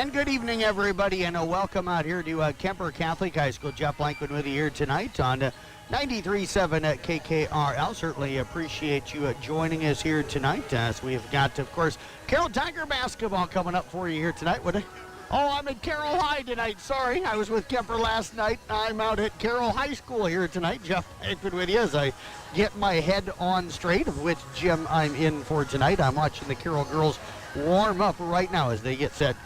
And good evening, everybody, and a welcome out here to Kemper Catholic High School. Jeff Blankman with you here tonight on 93.7 at KKRL. Certainly appreciate you joining us here tonight, as we've got, of course, Carroll Tiger basketball coming up for you here tonight. I'm at Carroll High tonight. Sorry, I was with Kemper last night. I'm out at Carroll High School here tonight. Jeff Blankman with you as I get my head on straight of which gym I'm in for tonight. I'm watching the Carroll girls warm up right now as they get set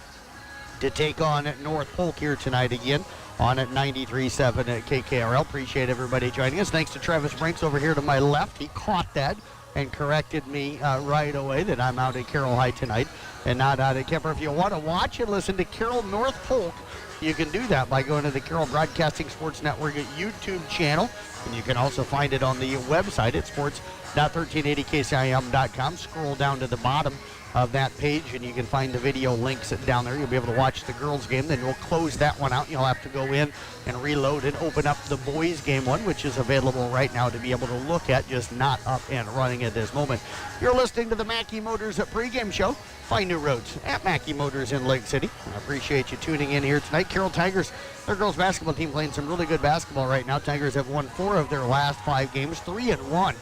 to take on North Polk here tonight again on at 93.7 at KKRL. Appreciate everybody joining us. Thanks to Travis Brinks over here to my left. He caught that and corrected me right away that I'm out at Carroll High tonight and not out at Kemper. If you want to watch and listen to Carroll North Polk, you can do that by going to the Carroll Broadcasting Sports Network YouTube channel, and you can also find it on the website at sports.1380kcim.com. Scroll down to the bottom of that page and you can find the video links down there. You'll be able to watch the girls game, then we'll close that one out. You'll have to go in and reload and open up the boys game one, which is available right now to be able to look at, just not up and running at this moment. You're listening to the Mackey Motors pregame show. Find new roads at Mackey Motors in Lake City. I appreciate you tuning in here tonight. Carroll Tigers, their girls basketball team, playing some really good basketball right now. Tigers have won 4 of their last 5 games, 3-1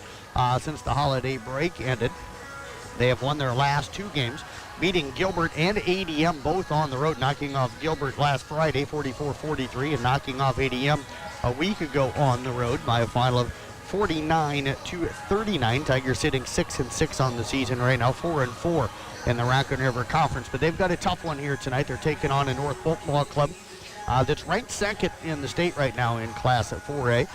since the holiday break ended. They have won their last 2 games, beating Gilbert and ADM both on the road, knocking off Gilbert last Friday 44-43 and knocking off ADM a week ago on the road by a final of 49-39. Tigers sitting 6-6 on the season right now, 4-4 in the Raccoon River Conference. But they've got a tough one here tonight. They're taking on a North Polk Ball Club that's ranked second in the state right now in Class at 4A.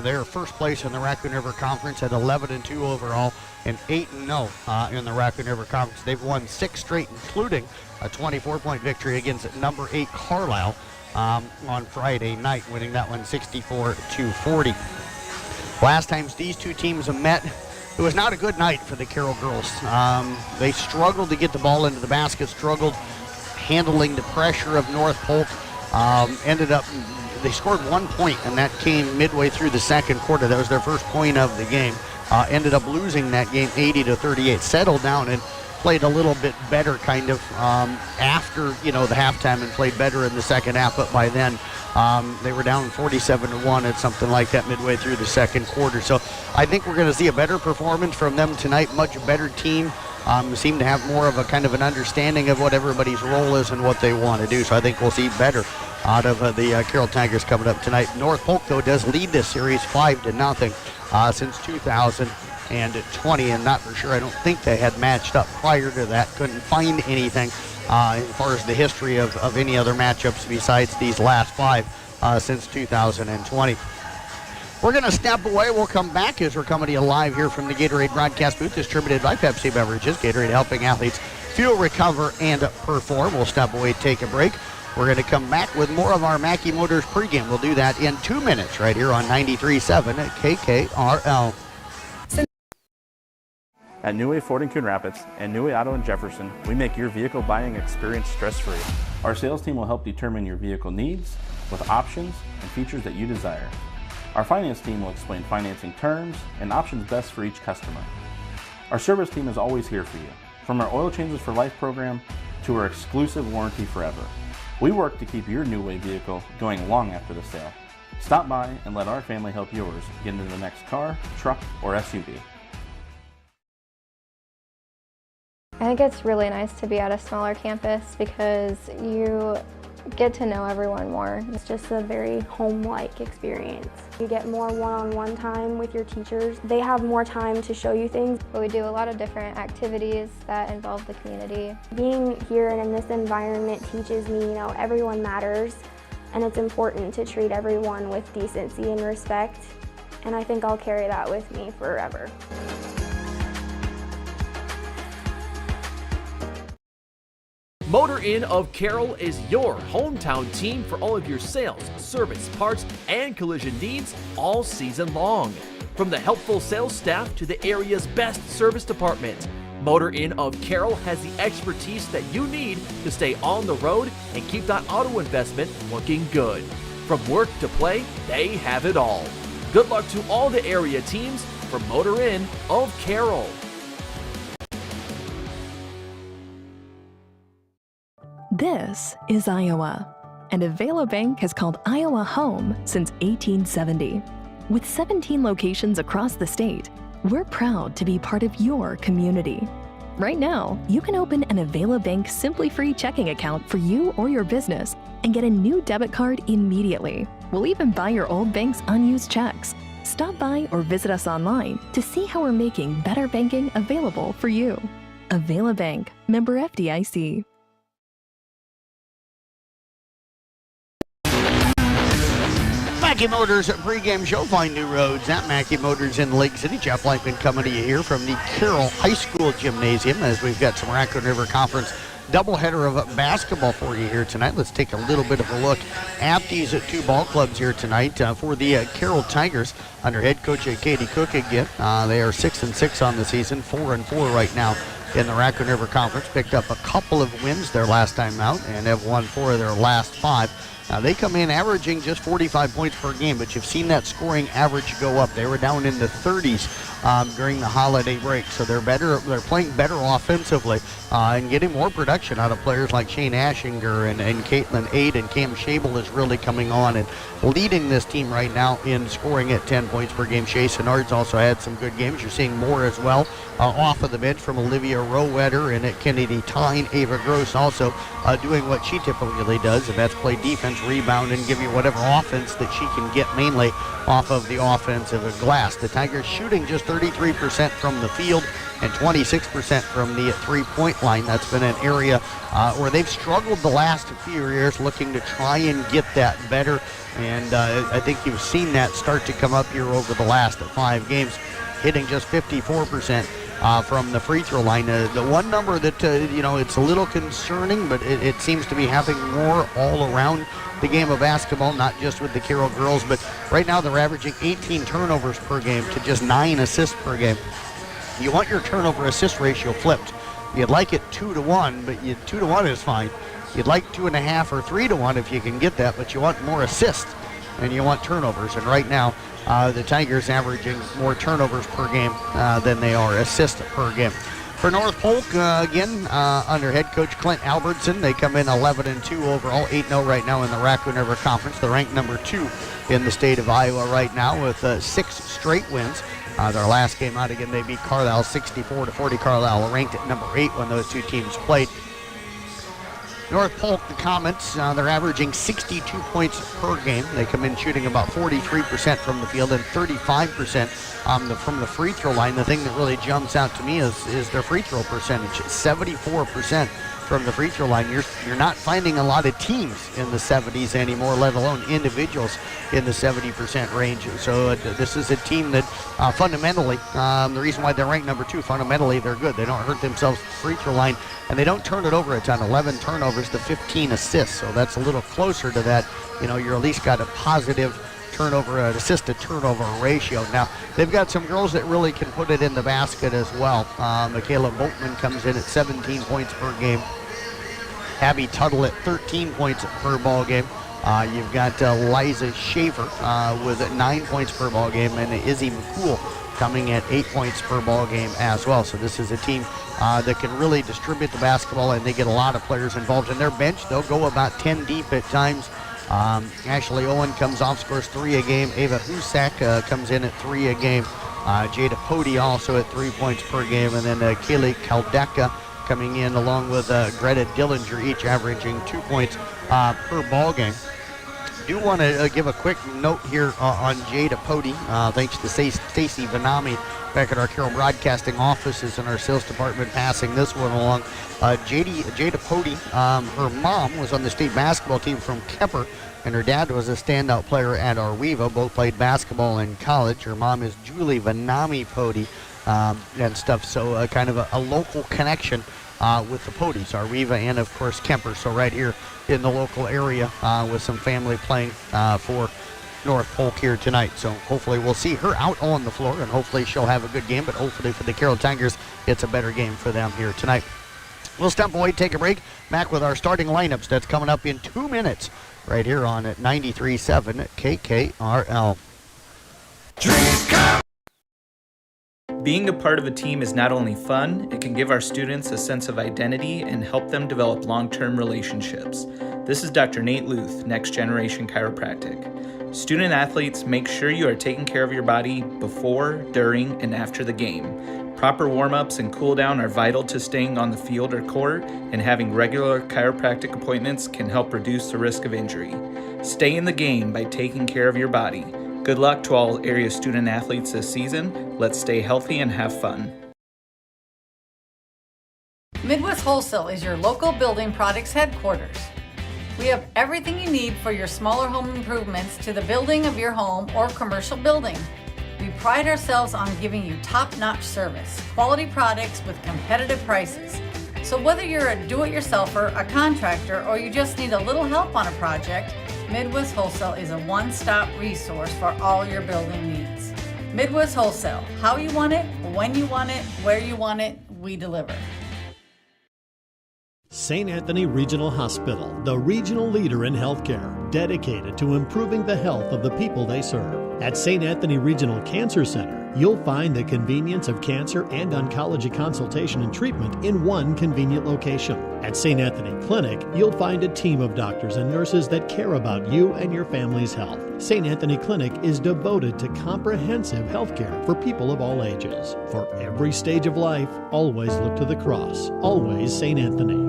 They're first place in the Raccoon River Conference at 11-2 overall and 8-0 in the Raccoon River Conference. They've won 6 straight, including a 24-point victory against number 8 Carlisle on Friday night, winning that one 64-40. Last times these two teams have met, it was not a good night for the Carroll girls. They struggled to get the ball into the basket, struggled handling the pressure of North Polk. They scored 1 point, and that came midway through the second quarter. That was their first point of the game. Ended up losing that game 80-38. Settled down and played a little bit better kind of after, the halftime, and played better in the second half. But by then, they were down 47-1 at something like that midway through the second quarter. So I think we're going to see a better performance from them tonight, much better team. Seem to have more of a kind of an understanding of what everybody's role is and what they want to do. So I think we'll see better out of the Carroll Tigers coming up tonight. North Polk, though, does lead this series 5-0 since 2020, and not for sure. I don't think they had matched up prior to that. Couldn't find anything as far as the history of any other matchups besides these last 5 since 2020. We're going to step away. We'll come back as we're coming to you live here from the Gatorade broadcast booth, distributed by Pepsi Beverages. Gatorade helping athletes fuel, recover, and perform. We'll step away, take a break. We're going to come back with more of our Mackey Motors pregame. We'll do that in 2 minutes right here on 93.7 at KKRL. At New Way Ford in Coon Rapids and New Way Auto in Jefferson, we make your vehicle buying experience stress-free. Our sales team will help determine your vehicle needs with options and features that you desire. Our finance team will explain financing terms and options best for each customer. Our service team is always here for you, from our Oil Changes for Life program to our exclusive warranty forever. We work to keep your New Way vehicle going long after the sale. Stop by and let our family help yours get into the next car, truck, or SUV. I think it's really nice to be at a smaller campus because you get to know everyone more. It's just a very home-like experience. You get more one-on-one time with your teachers. They have more time to show you things. But we do a lot of different activities that involve the community. Being here and in this environment teaches me, everyone matters, and it's important to treat everyone with decency and respect. And I think I'll carry that with me forever. Motor Inn of Carroll is your hometown team for all of your sales, service, parts, and collision needs all season long. From the helpful sales staff to the area's best service department, Motor Inn of Carroll has the expertise that you need to stay on the road and keep that auto investment looking good. From work to play, they have it all. Good luck to all the area teams from Motor Inn of Carroll. This is Iowa, and Avela Bank has called Iowa home since 1870. With 17 locations across the state, we're proud to be part of your community. Right now, you can open an Avela Bank Simply Free checking account for you or your business and get a new debit card immediately. We'll even buy your old bank's unused checks. Stop by or visit us online to see how we're making better banking available for you. Avela Bank, member FDIC. Mackey Motors pregame show. Find new roads at Mackey Motors in Lake City. Jeff Lightman coming to you here from the Carroll High School Gymnasium as we've got some Raccoon River Conference doubleheader of basketball for you here tonight. Let's take a little bit of a look at these two ball clubs here tonight. For the Carroll Tigers, under head coach Katie Cook again, they are 6-6 on the season, 4-4 right now in the Raccoon River Conference. Picked up a couple of wins their last time out and have won 4 of their last 5. Now, they come in averaging just 45 points per game, but you've seen that scoring average go up. They were down in the 30s during the holiday break, so they're better. They're playing better offensively and getting more production out of players like Shane Ashinger and Caitlin Aid, and Cam Shable is really coming on and leading this team right now in scoring at 10 points per game. Shay Senard's also had some good games. You're seeing more as well off of the bench from Olivia Rowetter and at Kennedy Tyne. Ava Gross also doing what she typically does, and that's play defense, rebound, and give you whatever offense that she can get, mainly off of the offensive glass. The Tigers shooting just 33% from the field and 26% from the three-point line. That's been an area where they've struggled the last few years, looking to try and get that better. And I think you've seen that start to come up here over the last 5 games, hitting just 54% from the free throw line. The one number that, it's a little concerning, but it seems to be happening more all around the game of basketball, not just with the Carroll girls, but right now they're averaging 18 turnovers per game to just 9 assists per game. You want your turnover assist ratio flipped. You'd like it 2-to-1, but 2-to-1 is fine. You'd like 2.5 or 3-to-1 if you can get that, but you want more assists and you want turnovers. And right now, the Tigers averaging more turnovers per game than they are assists per game. For North Polk, again, under head coach Clint Albertson, they come in 11-2 overall, 8-0 right now in the Raccoon River Conference. They're ranked number 2 in the state of Iowa right now with 6 straight wins. Their last game out, again, they beat Carlisle 64-40. Carlisle ranked at number 8 when those two teams played. North Polk, the Comets, they're averaging 62 points per game. They come in shooting about 43% from the field and 35% from the free throw line. The thing that really jumps out to me is their free throw percentage, 74% from the free throw line. You're not finding a lot of teams in the 70s anymore, let alone individuals in the 70% range. So this is a team that fundamentally, the reason why they're ranked number 2, fundamentally they're good. They don't hurt themselves free throw line, and they don't turn it over a ton. 11 turnovers to 15 assists, so that's a little closer to that. You're at least got a positive turnover, assist to turnover ratio. Now, they've got some girls that really can put it in the basket as well. Michaela Boatman comes in at 17 points per game. Abby Tuttle at 13 points per ball game. You've got Liza Schaefer with 9 points per ball game, and Izzy McCool coming at 8 points per ball game as well. So this is a team that can really distribute the basketball, and they get a lot of players involved in their bench. They'll go about 10 deep at times. Ashley Owen comes off, scores 3 a game. Ava Husak comes in at 3 a game. Jada Pody also at 3 points per game. And then Kaylee Kaldeka coming in along with Greta Dillinger, each averaging 2 points per ball game. Do want to give a quick note here on Jada Pody. Thanks to Stacy Vanami back at our Carroll Broadcasting offices in our sales department passing this one along. Jada Pody, her mom was on the state basketball team from Kemper, and her dad was a standout player at Arweva. Both played basketball in college. Her mom is Julie Vanami Pody and stuff, so kind of a local connection with the Podys, Arweva, and of course Kemper. So right here in the local area with some family playing for North Polk here tonight. So hopefully we'll see her out on the floor, and hopefully she'll have a good game, but hopefully for the Carroll Tigers, it's a better game for them here tonight. We'll step away, take a break, back with our starting lineups. That's coming up in 2 minutes right here on 93.7 KKRL. Being a part of a team is not only fun, it can give our students a sense of identity and help them develop long-term relationships. This is Dr. Nate Luth, Next Generation Chiropractic. Student athletes, make sure you are taking care of your body before, during, and after the game. Proper warm-ups and cool-down are vital to staying on the field or court, and having regular chiropractic appointments can help reduce the risk of injury. Stay in the game by taking care of your body. Good luck to all area student athletes this season. Let's stay healthy and have fun. Midwest Wholesale is your local building products headquarters. We have everything you need for your smaller home improvements to the building of your home or commercial building. We pride ourselves on giving you top-notch service, quality products with competitive prices. So whether you're a do-it-yourselfer, a contractor, or you just need a little help on a project, Midwest Wholesale is a one-stop resource for all your building needs. Midwest Wholesale, how you want it, when you want it, where you want it, we deliver. St. Anthony Regional Hospital, the regional leader in healthcare, dedicated to improving the health of the people they serve. At St. Anthony Regional Cancer Center, you'll find the convenience of cancer and oncology consultation and treatment in one convenient location. At St. Anthony Clinic, you'll find a team of doctors and nurses that care about you and your family's health. St. Anthony Clinic is devoted to comprehensive healthcare for people of all ages. For every stage of life, always look to the cross. Always St. Anthony.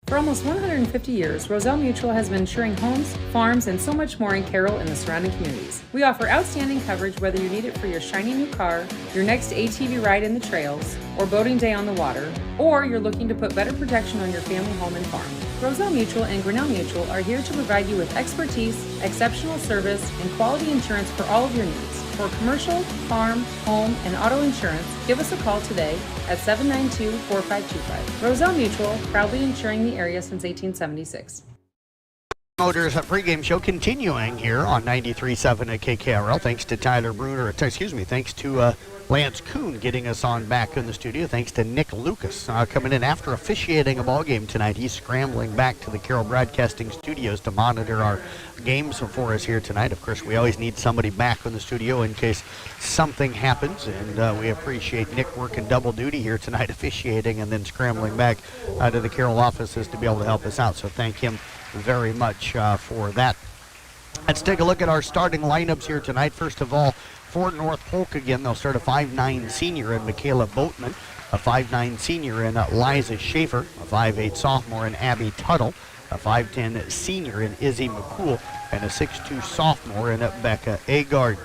For almost 150 years, Roselle Mutual has been insuring homes, farms, and so much more in Carroll and the surrounding communities. We offer outstanding coverage whether you need it for your shiny new car, your next ATV ride in the trails, or boating day on the water, or you're looking to put better protection on your family home and farm. Roselle Mutual and Grinnell Mutual are here to provide you with expertise, exceptional service, and quality insurance for all of your needs. For commercial, farm, home, and auto insurance, give us a call today at 792-4525. Roselle Mutual, proudly insuring the area since 1876. Motors pregame show continuing here on 93.7 at KKRL. Thanks to Tyler Bruner, thanks to Lance Kuhn getting us on back in the studio. Thanks to Nick Lucas coming in after officiating a ball game tonight. He's scrambling back to the Carroll Broadcasting Studios to monitor our games for us here tonight. Of course, we always need somebody back in the studio in case something happens, and we appreciate Nick working double duty here tonight, officiating and then scrambling back to the Carroll offices to be able to help us out. So thank him very much for that. Let's take a look at our starting lineups here tonight. First of all, for North Polk again, they'll start a 5'9 senior in Michaela Boatman, a 5'9 senior in Liza Schaefer, a 5'8 sophomore in Abby Tuttle, a 5'10 senior in Izzy McCool, and a 6'2 sophomore in Becca Agard.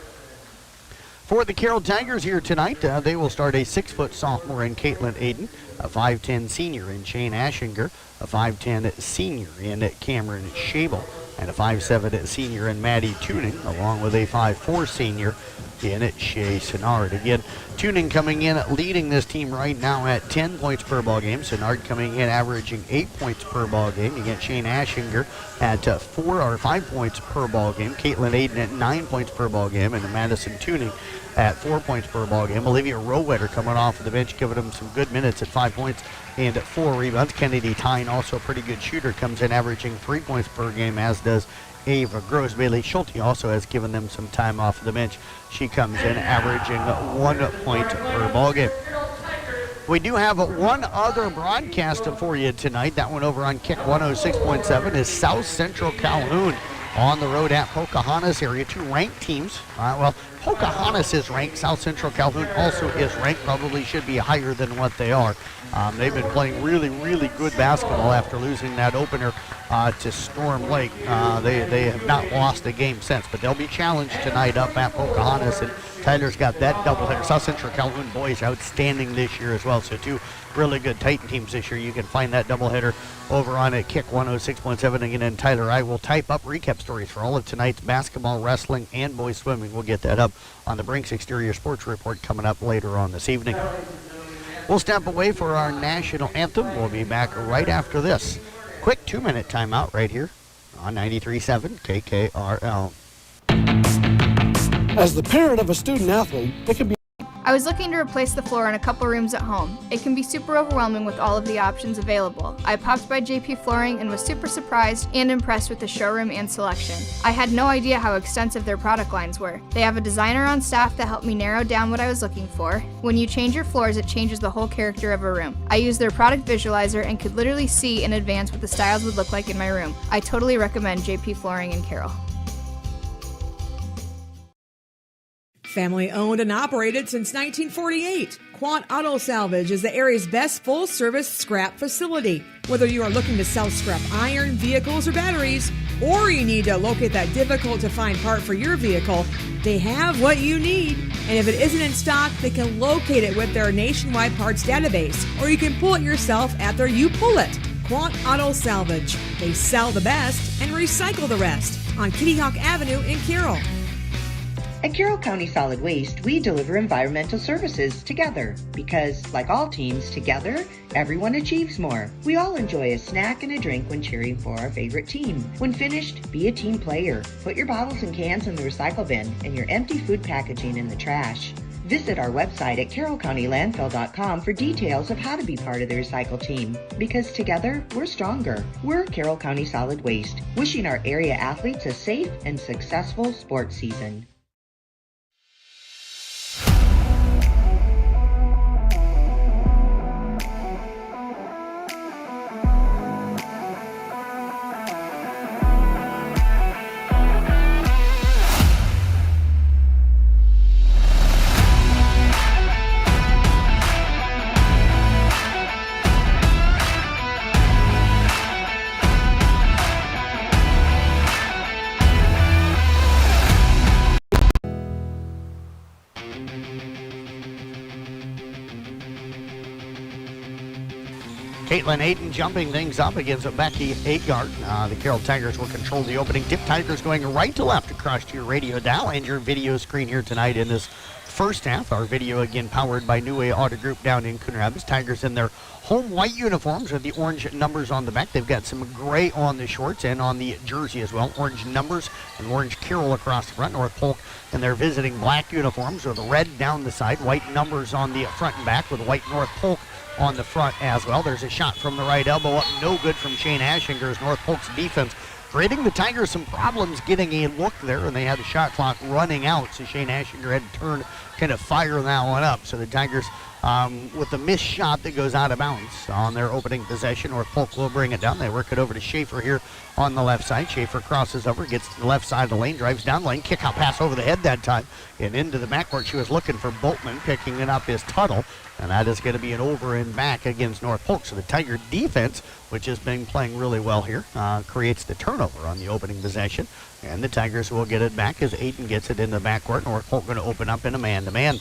For the Carroll Tigers here tonight, they will start a 6' sophomore in Caitlin Aiden, a 5'10 senior in Shane Ashinger, a 5'10 senior in Cameron Schabel, and a 5'7 senior in Maddie Tuning, along with a 5'4 senior in Shea Senard. Again, Tuning coming in leading this team right now at 10 points per ball game. Senard coming in averaging 8 points per ball game. You get Shane Ashinger at 4 or 5 points per ball game. Caitlin Aiden at 9 points per ball game, and Madison Tuning at 4 points per ball game. Olivia Rowetter coming off of the bench, giving them some good minutes at 5 points and at 4 rebounds. Kennedy Tyne, also a pretty good shooter, comes in averaging 3 points per game, as does Ava Gross. Bailey Schulte also has given them some time off the bench. She comes in averaging 1 point per ball game. We do have one other broadcast for you tonight. That one over on Kick 106.7 is South Central Calhoun on the road at Pocahontas area. Two ranked teams. Pocahontas is ranked. South Central Calhoun also is ranked. Probably should be higher than what they are. They've been playing really, really good basketball after losing that opener to Storm Lake. They have not lost a game since, but they'll be challenged tonight up at Pocahontas, and Tyler's got that doubleheader. South Central Calhoun boys outstanding this year as well, so two really good Titan teams this year. You can find that doubleheader over on at Kick 106.7 again, and Tyler, I will type up recap stories for all of tonight's basketball, wrestling, and boys swimming. We'll get that up on the Brinks Exterior Sports Report coming up later on this evening. We'll step away for our national anthem. We'll be back right after this. Quick 2-minute timeout right here on 93.7 KKRL. As the parent of a student athlete, it can be I was looking to replace the floor in a couple rooms at home. It can be super overwhelming with all of the options available. I popped by JP Flooring and was super surprised and impressed with the showroom and selection. I had no idea how extensive their product lines were. They have a designer on staff that helped me narrow down what I was looking for. When you change your floors, it changes the whole character of a room. I used their product visualizer and could literally see in advance what the styles would look like in my room. I totally recommend JP Flooring in Carroll. Family owned and operated since 1948, Quant Auto Salvage is the area's best full-service scrap facility. Whether you are looking to sell scrap iron, vehicles, or batteries, or you need to locate that difficult-to-find part for your vehicle, they have what you need. And if it isn't in stock, they can locate it with their nationwide parts database, or you can pull it yourself at their You Pull It. Quant Auto Salvage. They sell the best and recycle the rest on Kitty Hawk Avenue in Carroll. At Carroll County Solid Waste, we deliver environmental services together because, like all teams, together, everyone achieves more. We all enjoy a snack and a drink when cheering for our favorite team. When finished, be a team player. Put your bottles and cans in the recycle bin and your empty food packaging in the trash. Visit our website at carrollcountylandfill.com for details of how to be part of the recycle team. Because together, we're stronger. We're Carroll County Solid Waste, wishing our area athletes a safe and successful sports season. Caitlin Ayton jumping things up against Becky Agard. The Carroll Tigers will control the opening tip. Tigers going right to left across to your radio dial and your video screen here tonight in this first half. Our video again powered by New Way Auto Group down in Coon Rapids. Tigers in their home white uniforms with the orange numbers on the back. They've got some gray on the shorts and on the jersey as well. Orange numbers and orange Carroll across the front. North Polk in their visiting black uniforms with the red down the side. White numbers on the front and back with white North Polk on the front as well. There's a shot from the right elbow up, no good from Shane Ashinger's North Polk's defense, creating the Tigers some problems getting a look there, and they had the shot clock running out, so Shane Ashinger had to turn, kind of fire that one up. So the Tigers, with the missed shot that goes out of bounds on their opening possession, North Polk will bring it down. They work it over to Schaefer here on the left side. Schaefer crosses over, gets to the left side of the lane, drives down the lane, kick out pass over the head that time, and into the backcourt. She was looking for Boltman, picking it up is Tuttle. And that is going to be an over and back against North Polk. So the Tiger defense, which has been playing really well here, creates the turnover on the opening possession. And the Tigers will get it back as Aiden gets it in the backcourt. North Polk going to open up in a man-to-man.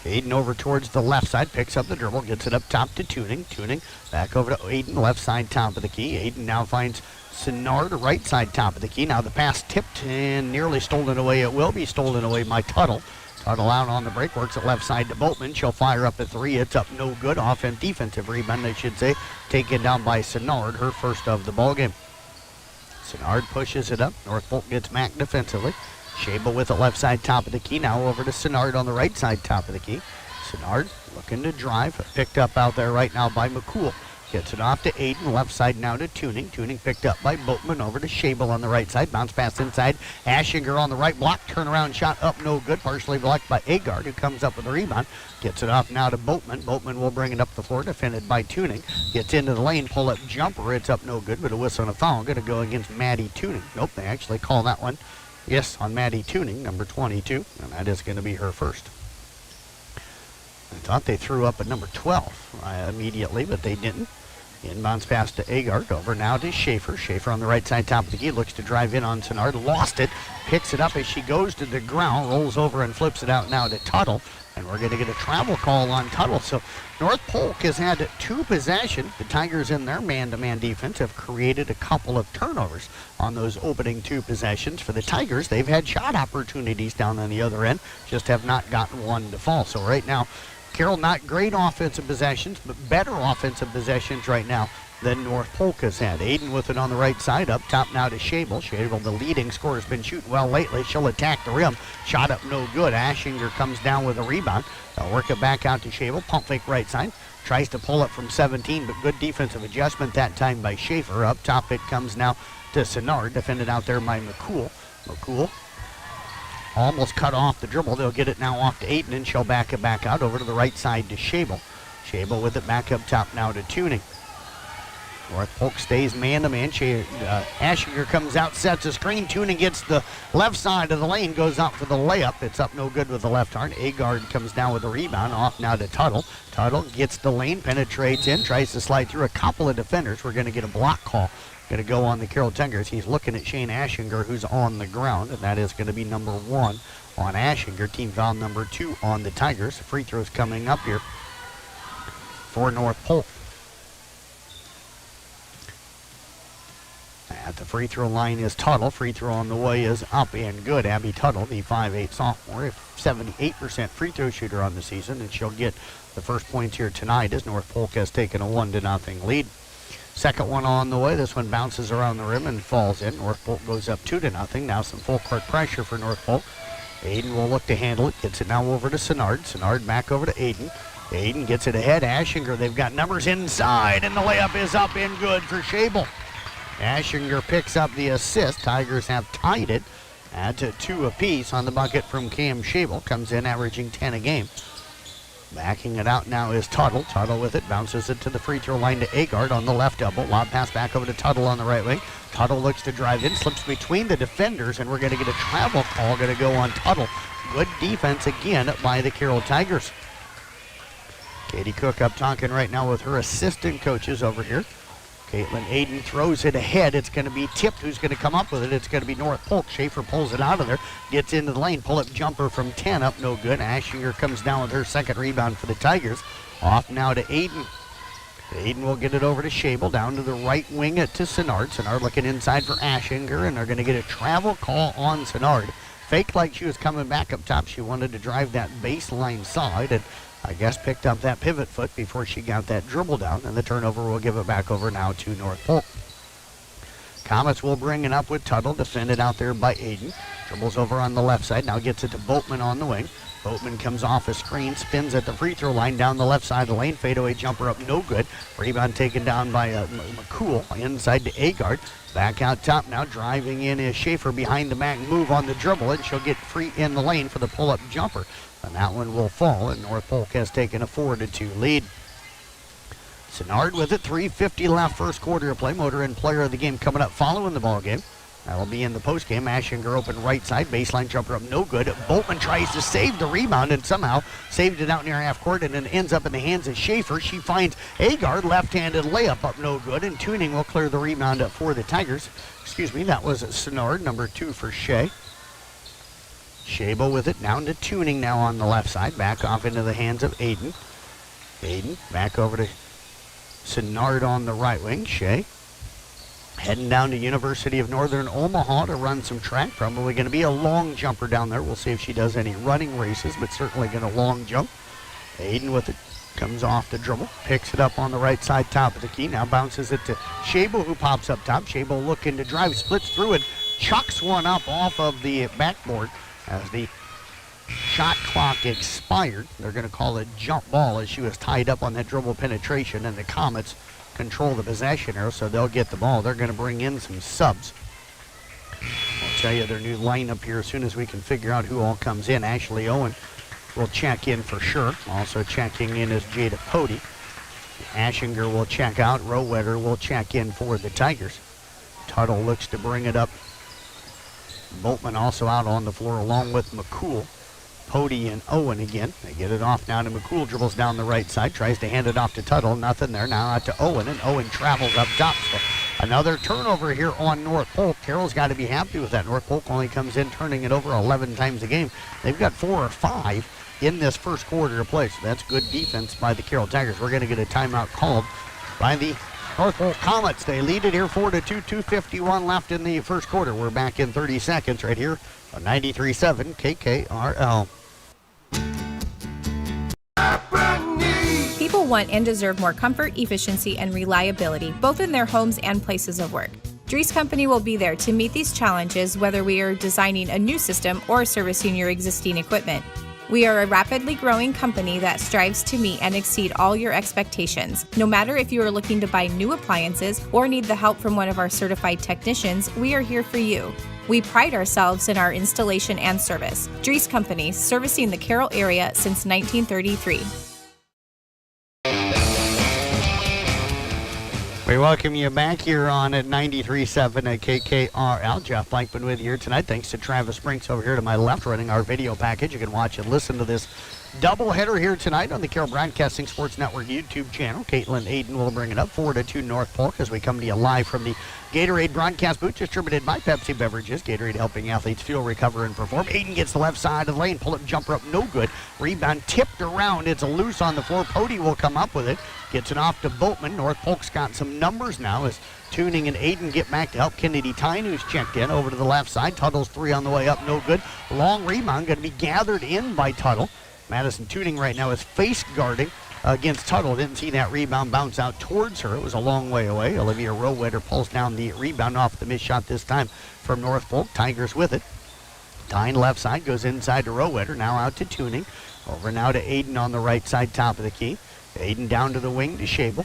Aiden over towards the left side, picks up the dribble, gets it up top to Tuning. Tuning back over to Aiden, left side top of the key. Aiden now finds Sinard, right side top of the key. Now the pass tipped and nearly stolen away. It will be stolen away by Tuttle. Tuttle out on the break, works it left side to Boltman. She'll fire up a three. It's up no good. Defensive rebound, I should say. Taken down by Sinard, her first of the ball game. Sinard pushes it up. North Polk gets back defensively. Shaba with the left side top of the key. Now over to Sinard on the right side top of the key. Sinard looking to drive. Picked up out there right now by McCool. Gets it off to Aiden, left side now to Tuning. Tuning picked up by Boltman over to Shabel on the right side. Bounce pass inside. Ashinger on the right block. Turnaround shot up no good. Partially blocked by Agard, who comes up with the rebound. Gets it off now to Boltman. Boltman will bring it up the floor, defended by Tuning. Gets into the lane, pull up jumper. It's up no good, but a whistle and a foul. Going to go against Maddie Tuning. Nope, they actually call that one. Yes, on Maddie Tuning, number 22, and that is going to be her first. I thought they threw up at number 12 immediately, but they didn't. Inbounds pass to Agard, over now to Schaefer. Schaefer on the right side top of the key, looks to drive in on Sinard, lost it, picks it up as she goes to the ground, rolls over and flips it out now to Tuttle, and we're going to get a travel call on Tuttle. So North Polk has had two possessions. The Tigers in their man-to-man defense have created a couple of turnovers on those opening two possessions. For the Tigers, they've had shot opportunities down on the other end, just have not gotten one to fall. So right now, Carroll not great offensive possessions, but better offensive possessions right now than North Polk has had. Aiden with it on the right side, up top now to Shable. Shable, the leading scorer, has been shooting well lately. She'll attack the rim. Shot up no good. Ashinger comes down with a rebound. They'll work it back out to Shable. Pump fake right side. Tries to pull up from 17, but good defensive adjustment that time by Schaefer. Up top it comes now to Sinnard, defended out there by McCool. McCool almost cut off the dribble. They'll get it now off to Aiden, and she'll back it back out over to the right side to Shable. Shable with it back up top now to Tuning. North Polk stays man-to-man. Ashinger comes out, sets a screen. Tuning gets the left side of the lane, goes out for the layup. It's up no good with the left arm. Agard comes down with the rebound, off now to Tuttle. Tuttle gets the lane, penetrates in, tries to slide through a couple of defenders. We're going to get a block call. Going to go on the Carroll Tigers. He's looking at Shane Ashinger, who's on the ground, and that is going to be number 1 on Ashinger. Team foul number 2 on the Tigers. Free throws coming up here for North Polk. At the free throw line is Tuttle. Free throw on the way is up and good. Abby Tuttle, the 5'8" sophomore, a 78% free throw shooter on the season, and she'll get the first points here tonight as North Polk has taken a 1-0 lead. Second one on the way. This one bounces around the rim and falls in. North Polk goes up 2-0. Now some full court pressure for North Polk. Aiden will look to handle it. Gets it now over to Sinnard. Sinnard back over to Aiden. Aiden gets it ahead. Ashinger, they've got numbers inside, and the layup is up and good for Shable. Ashinger picks up the assist. Tigers have tied it at 2 apiece on the bucket from Cam Shable. Comes in averaging 10 a game. Backing it out now is Tuttle. Tuttle with it, bounces it to the free throw line to Agard on the left double. Lob pass back over to Tuttle on the right wing. Tuttle looks to drive in, slips between the defenders, and we're going to get a travel call. Going to go on Tuttle. Good defense again by the Carroll Tigers. Katie Cook up talking right now with her assistant coaches over here. Caitlin Aiden throws it ahead. It's going to be tipped. Who's going to come up with it? It's going to be North Polk. Schaefer pulls it out of there. Gets into the lane. Pull-up jumper from 10. Up no good. Ashinger comes down with her second rebound for the Tigers. Off now to Aiden. Aiden will get it over to Shable. Down to the right wing to Sinnard. Sinnard looking inside for Ashinger, and they're going to get a travel call on Sinnard. Faked like she was coming back up top. She wanted to drive that baseline side, and I guess picked up that pivot foot before she got that dribble down, and the turnover will give it back over now to North Polk. Comets will bring it up with Tuttle, defended out there by Aiden. Dribbles over on the left side, now gets it to Boatman on the wing. Boatman comes off a screen, spins at the free throw line down the left side of the lane. Fadeaway jumper up, no good. Rebound taken down by McCool inside to Agard. Back out top now, driving in is Schaefer behind the back move on the dribble, and she'll get free in the lane for the pull-up jumper. And that one will fall, and North Polk has taken a 4-2 lead. Sinnard with it, 3:50 left, first quarter of play. Motor and player of the game coming up following the ball game. That'll be in the postgame. Ashinger open right side, baseline jumper up, no good. Boatman tries to save the rebound and somehow saved it out near half court, and then ends up in the hands of Schaefer. She finds Agard, left-handed layup up, no good, and Tuning will clear the rebound up for the Tigers. Excuse me, that was Sinnard, number 2 for Shea. Shabo with it, down to Tuning now on the left side. Back off into the hands of Aiden. Aiden back over to Sinnard on the right wing. Shea heading down to University of Northern Omaha to run some track. Probably going to be a long jumper down there. We'll see if she does any running races, but certainly going to long jump. Aiden with it, comes off the dribble, picks it up on the right side, top of the key. Now bounces it to Shabo, who pops up top. Shabo looking to drive, splits through and chucks one up off of the backboard. As the shot clock expired, they're going to call it jump ball as she was tied up on that dribble penetration, and the Comets control the possession arrow, so they'll get the ball. They're going to bring in some subs. I'll tell you their new lineup here as soon as we can figure out who all comes in. Ashley Owen will check in for sure. Also checking in is Jada Pody. Ashinger will check out. Rowetter will check in for the Tigers. Tuttle looks to bring it up. Boltman also out on the floor along with McCool. Pody and Owen again. They get it off now to McCool. Dribbles down the right side. Tries to hand it off to Tuttle. Nothing there. Now out to Owen. And Owen travels up top. So another turnover here on North Polk. Carroll's got to be happy with that. North Polk only comes in turning it over 11 times a game. They've got 4 or 5 in this first quarter of play. So that's good defense by the Carroll Tigers. We're going to get a timeout called by the North Polk Comets. They lead it here 4-2, 2:51 left in the first quarter. We're back in 30 seconds right here on 93.7 KKRL. People want and deserve more comfort, efficiency, and reliability, both in their homes and places of work. Dries Company will be there to meet these challenges, whether we are designing a new system or servicing your existing equipment. We are a rapidly growing company that strives to meet and exceed all your expectations. No matter if you are looking to buy new appliances or need the help from one of our certified technicians, we are here for you. We pride ourselves in our installation and service. Dries Company, servicing the Carroll area since 1933. We welcome you back here on at 93.7 at KKRL. Jeff Blankman with you here tonight. Thanks to Travis Brinks over here to my left running our video package. You can watch and listen to this doubleheader here tonight on the Carroll Broadcasting Sports Network YouTube channel. Caitlin Aiden will bring it up 4-2 North Polk as we come to you live from the Gatorade broadcast booth distributed by Pepsi Beverages. Gatorade helping athletes fuel, recover, and perform. Aiden gets the left side of the lane. Pull-up jumper up, no good. Rebound tipped around. It's loose on the floor. Pody will come up with it. Gets it off to Boatman. North Polk's got some numbers now as Tuning and Aiden get back to help Kennedy Tyne, who's checked in over to the left side. Tuttle's three on the way up, no good. Long rebound going to be gathered in by Tuttle. Madison Tuning right now is face guarding against Tuttle. Didn't see that rebound bounce out towards her. It was a long way away. Olivia Rowetter pulls down the rebound off the missed shot this time from North Polk. Tigers with it. Tyne left side goes inside to Rowetter. Now out to Tuning. Over now to Aiden on the right side, top of the key. Aiden down to the wing to Schabel.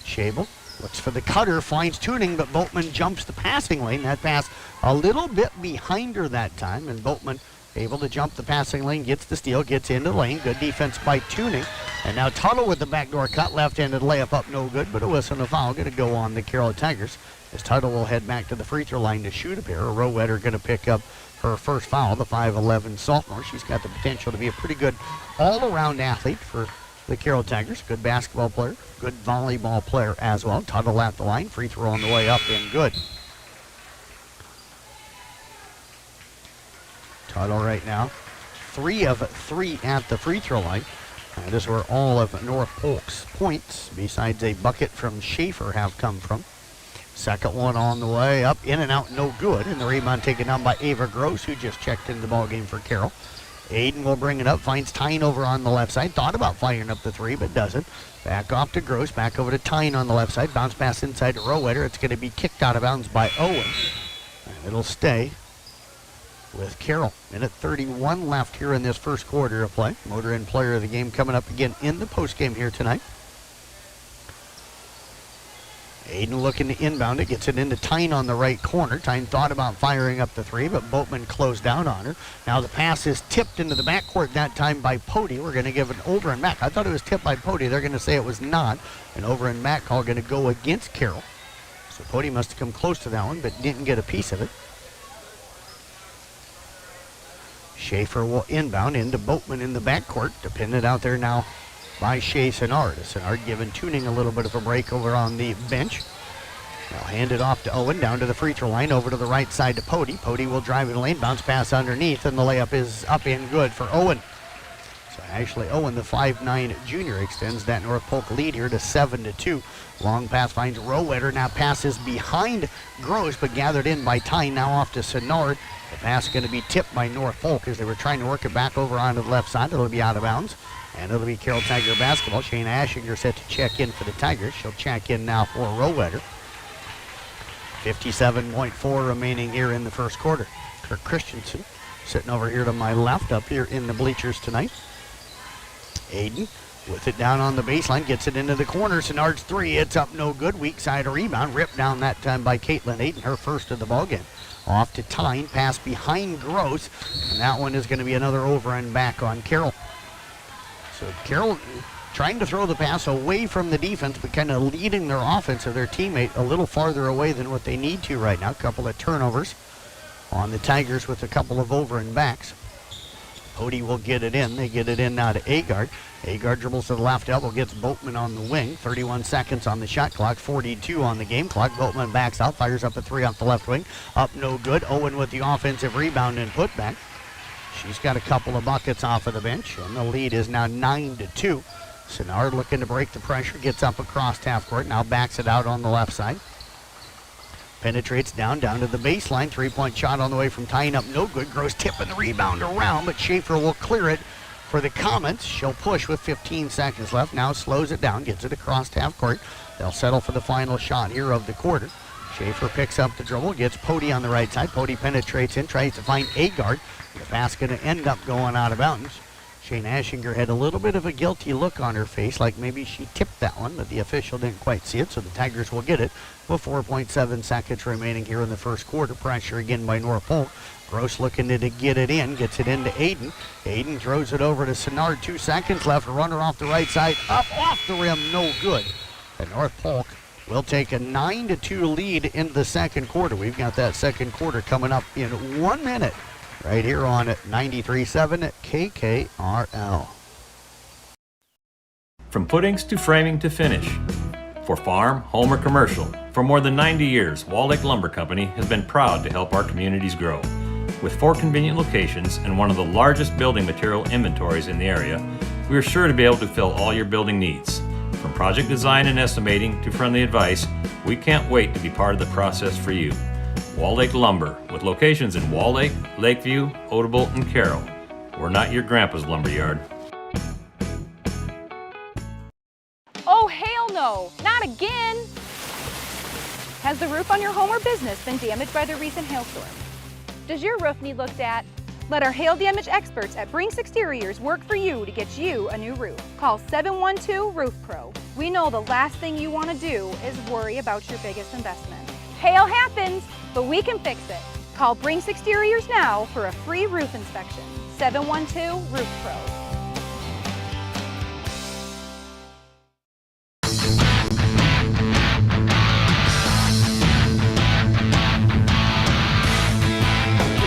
Schabel looks for the cutter, finds Tuning, but Boatman jumps the passing lane. That pass a little bit behind her that time, and Boatman able to jump the passing lane, gets the steal, gets into the lane. Good defense by Tuning. And now Tuttle with the backdoor cut, left-handed layup up, no good, but a whistle and a foul going to go on the Carroll Tigers as Tuttle will head back to the free throw line to shoot a pair. Rowetter going to pick up her first foul, the 5'11 sophomore. She's got the potential to be a pretty good all-around athlete for the Carroll Tigers. Good basketball player, good volleyball player as well. Tuttle at the line, free throw on the way up and good. Tuttle right now, 3 of 3 at the free throw line. This is where all of North Polk's points, besides a bucket from Schaefer, have come from. Second one on the way up, in and out, no good. And the rebound taken down by Ava Gross, who just checked into the ball game for Carroll. Aiden will bring it up, finds Tyne over on the left side. Thought about firing up the three, but doesn't. Back off to Gross, back over to Tyne on the left side. Bounce pass inside to Rowetter. It's going to be kicked out of bounds by Owen. And it'll stay with Carroll. Minute 31 left here in this first quarter of play. Motor Inn player of the game coming up again in the postgame here tonight. Aiden looking to inbound it, gets it into Tyne on the right corner. Tyne thought about firing up the three, but Boatman closed down on her. Now the pass is tipped into the backcourt that time by Pody. We're going to give an over and back. I thought it was tipped by Pody. They're going to say it was not. An over and back call going to go against Carroll. So Pody must have come close to that one, but didn't get a piece of it. Schaefer will inbound into Boatman in the backcourt. Dependent out there now by Shea Senard. Senard giving Tuning a little bit of a break over on the bench. Now hand it off to Owen, down to the free throw line, over to the right side to Pody. Pody will drive in the lane, bounce pass underneath, and the layup is up and good for Owen. So Ashley Owen, the 5'9 junior, extends that North Polk lead here to 7-2. Long pass finds Rowetter, now passes behind Gross, but gathered in by Tyne, now off to Senard. The pass is going to be tipped by North Polk as they were trying to work it back over onto the left side. It'll be out of bounds. And it'll be Carroll Tiger basketball. Shane Ashinger set to check in for the Tigers. She'll check in now for Rowetter. 57.4 remaining here in the first quarter. Kirk Christensen sitting over here to my left up here in the bleachers tonight. Aiden with it down on the baseline, gets it into the corner. Senard's three, it's up no good. Weak side rebound, ripped down that time by Caitlin Aiden, her first of the ball game. Off to Tyne, pass behind Gross, and that one is going to be another over and back on Carroll. So Carroll trying to throw the pass away from the defense, but kind of leading their offense of their teammate a little farther away than what they need to right now. A couple of turnovers on the Tigers with a couple of over and backs. Pody will get it in. They get it in now to Agard. Agard dribbles to the left elbow, gets Boatman on the wing. 31 seconds on the shot clock, 42 on the game clock. Boatman backs out, fires up a three off the left wing. Up no good. Owen with the offensive rebound and putback. She's got a couple of buckets off of the bench, and the lead is now 9-2. Senard looking to break the pressure, gets up across half court, now backs it out on the left side. Penetrates down to the baseline. Three-point shot on the way from Tyne up, no good. Gross tipping the rebound around, but Schaefer will clear it for the Comets. She'll push with 15 seconds left. Now slows it down, gets it across half court. They'll settle for the final shot here of the quarter. Schaefer picks up the dribble, gets Pody on the right side. Pody penetrates in, tries to find Agard. The pass going to end up going out of bounds. Shane Ashinger had a little bit of a guilty look on her face, like maybe she tipped that one, but the official didn't quite see it, so the Tigers will get it with 4.7 seconds remaining here in the first quarter. Pressure again by North Polk. Gross looking to get it in, gets it into Aiden. Aiden throws it over to Senard. 2 seconds left. Runner off the right side, up off the rim, no good. And North Polk will take a 9-2 lead into the second quarter. We've got that second quarter coming up in 1 minute. Right here on 93.7 KKRL. From puddings to framing to finish. For farm, home, or commercial, for more than 90 years, Wall Lake Lumber Company has been proud to help our communities grow. With 4 convenient locations and one of the largest building material inventories in the area, we are sure to be able to fill all your building needs. From project design and estimating to friendly advice, we can't wait to be part of the process for you. Wall Lake Lumber, with locations in Wall Lake, Lakeview, Odebolt, and Carroll. We're not your grandpa's lumberyard. Oh, hell no! Not again! Has the roof on your home or business been damaged by the recent hailstorm? Does your roof need looked at? Let our hail damage experts at Brinks Exteriors work for you to get you a new roof. Call 712 Roof Pro. We know the last thing you want to do is worry about your biggest investment. Hail happens, but we can fix it. Call Brinks Exteriors now for a free roof inspection. 712 Roof Pro.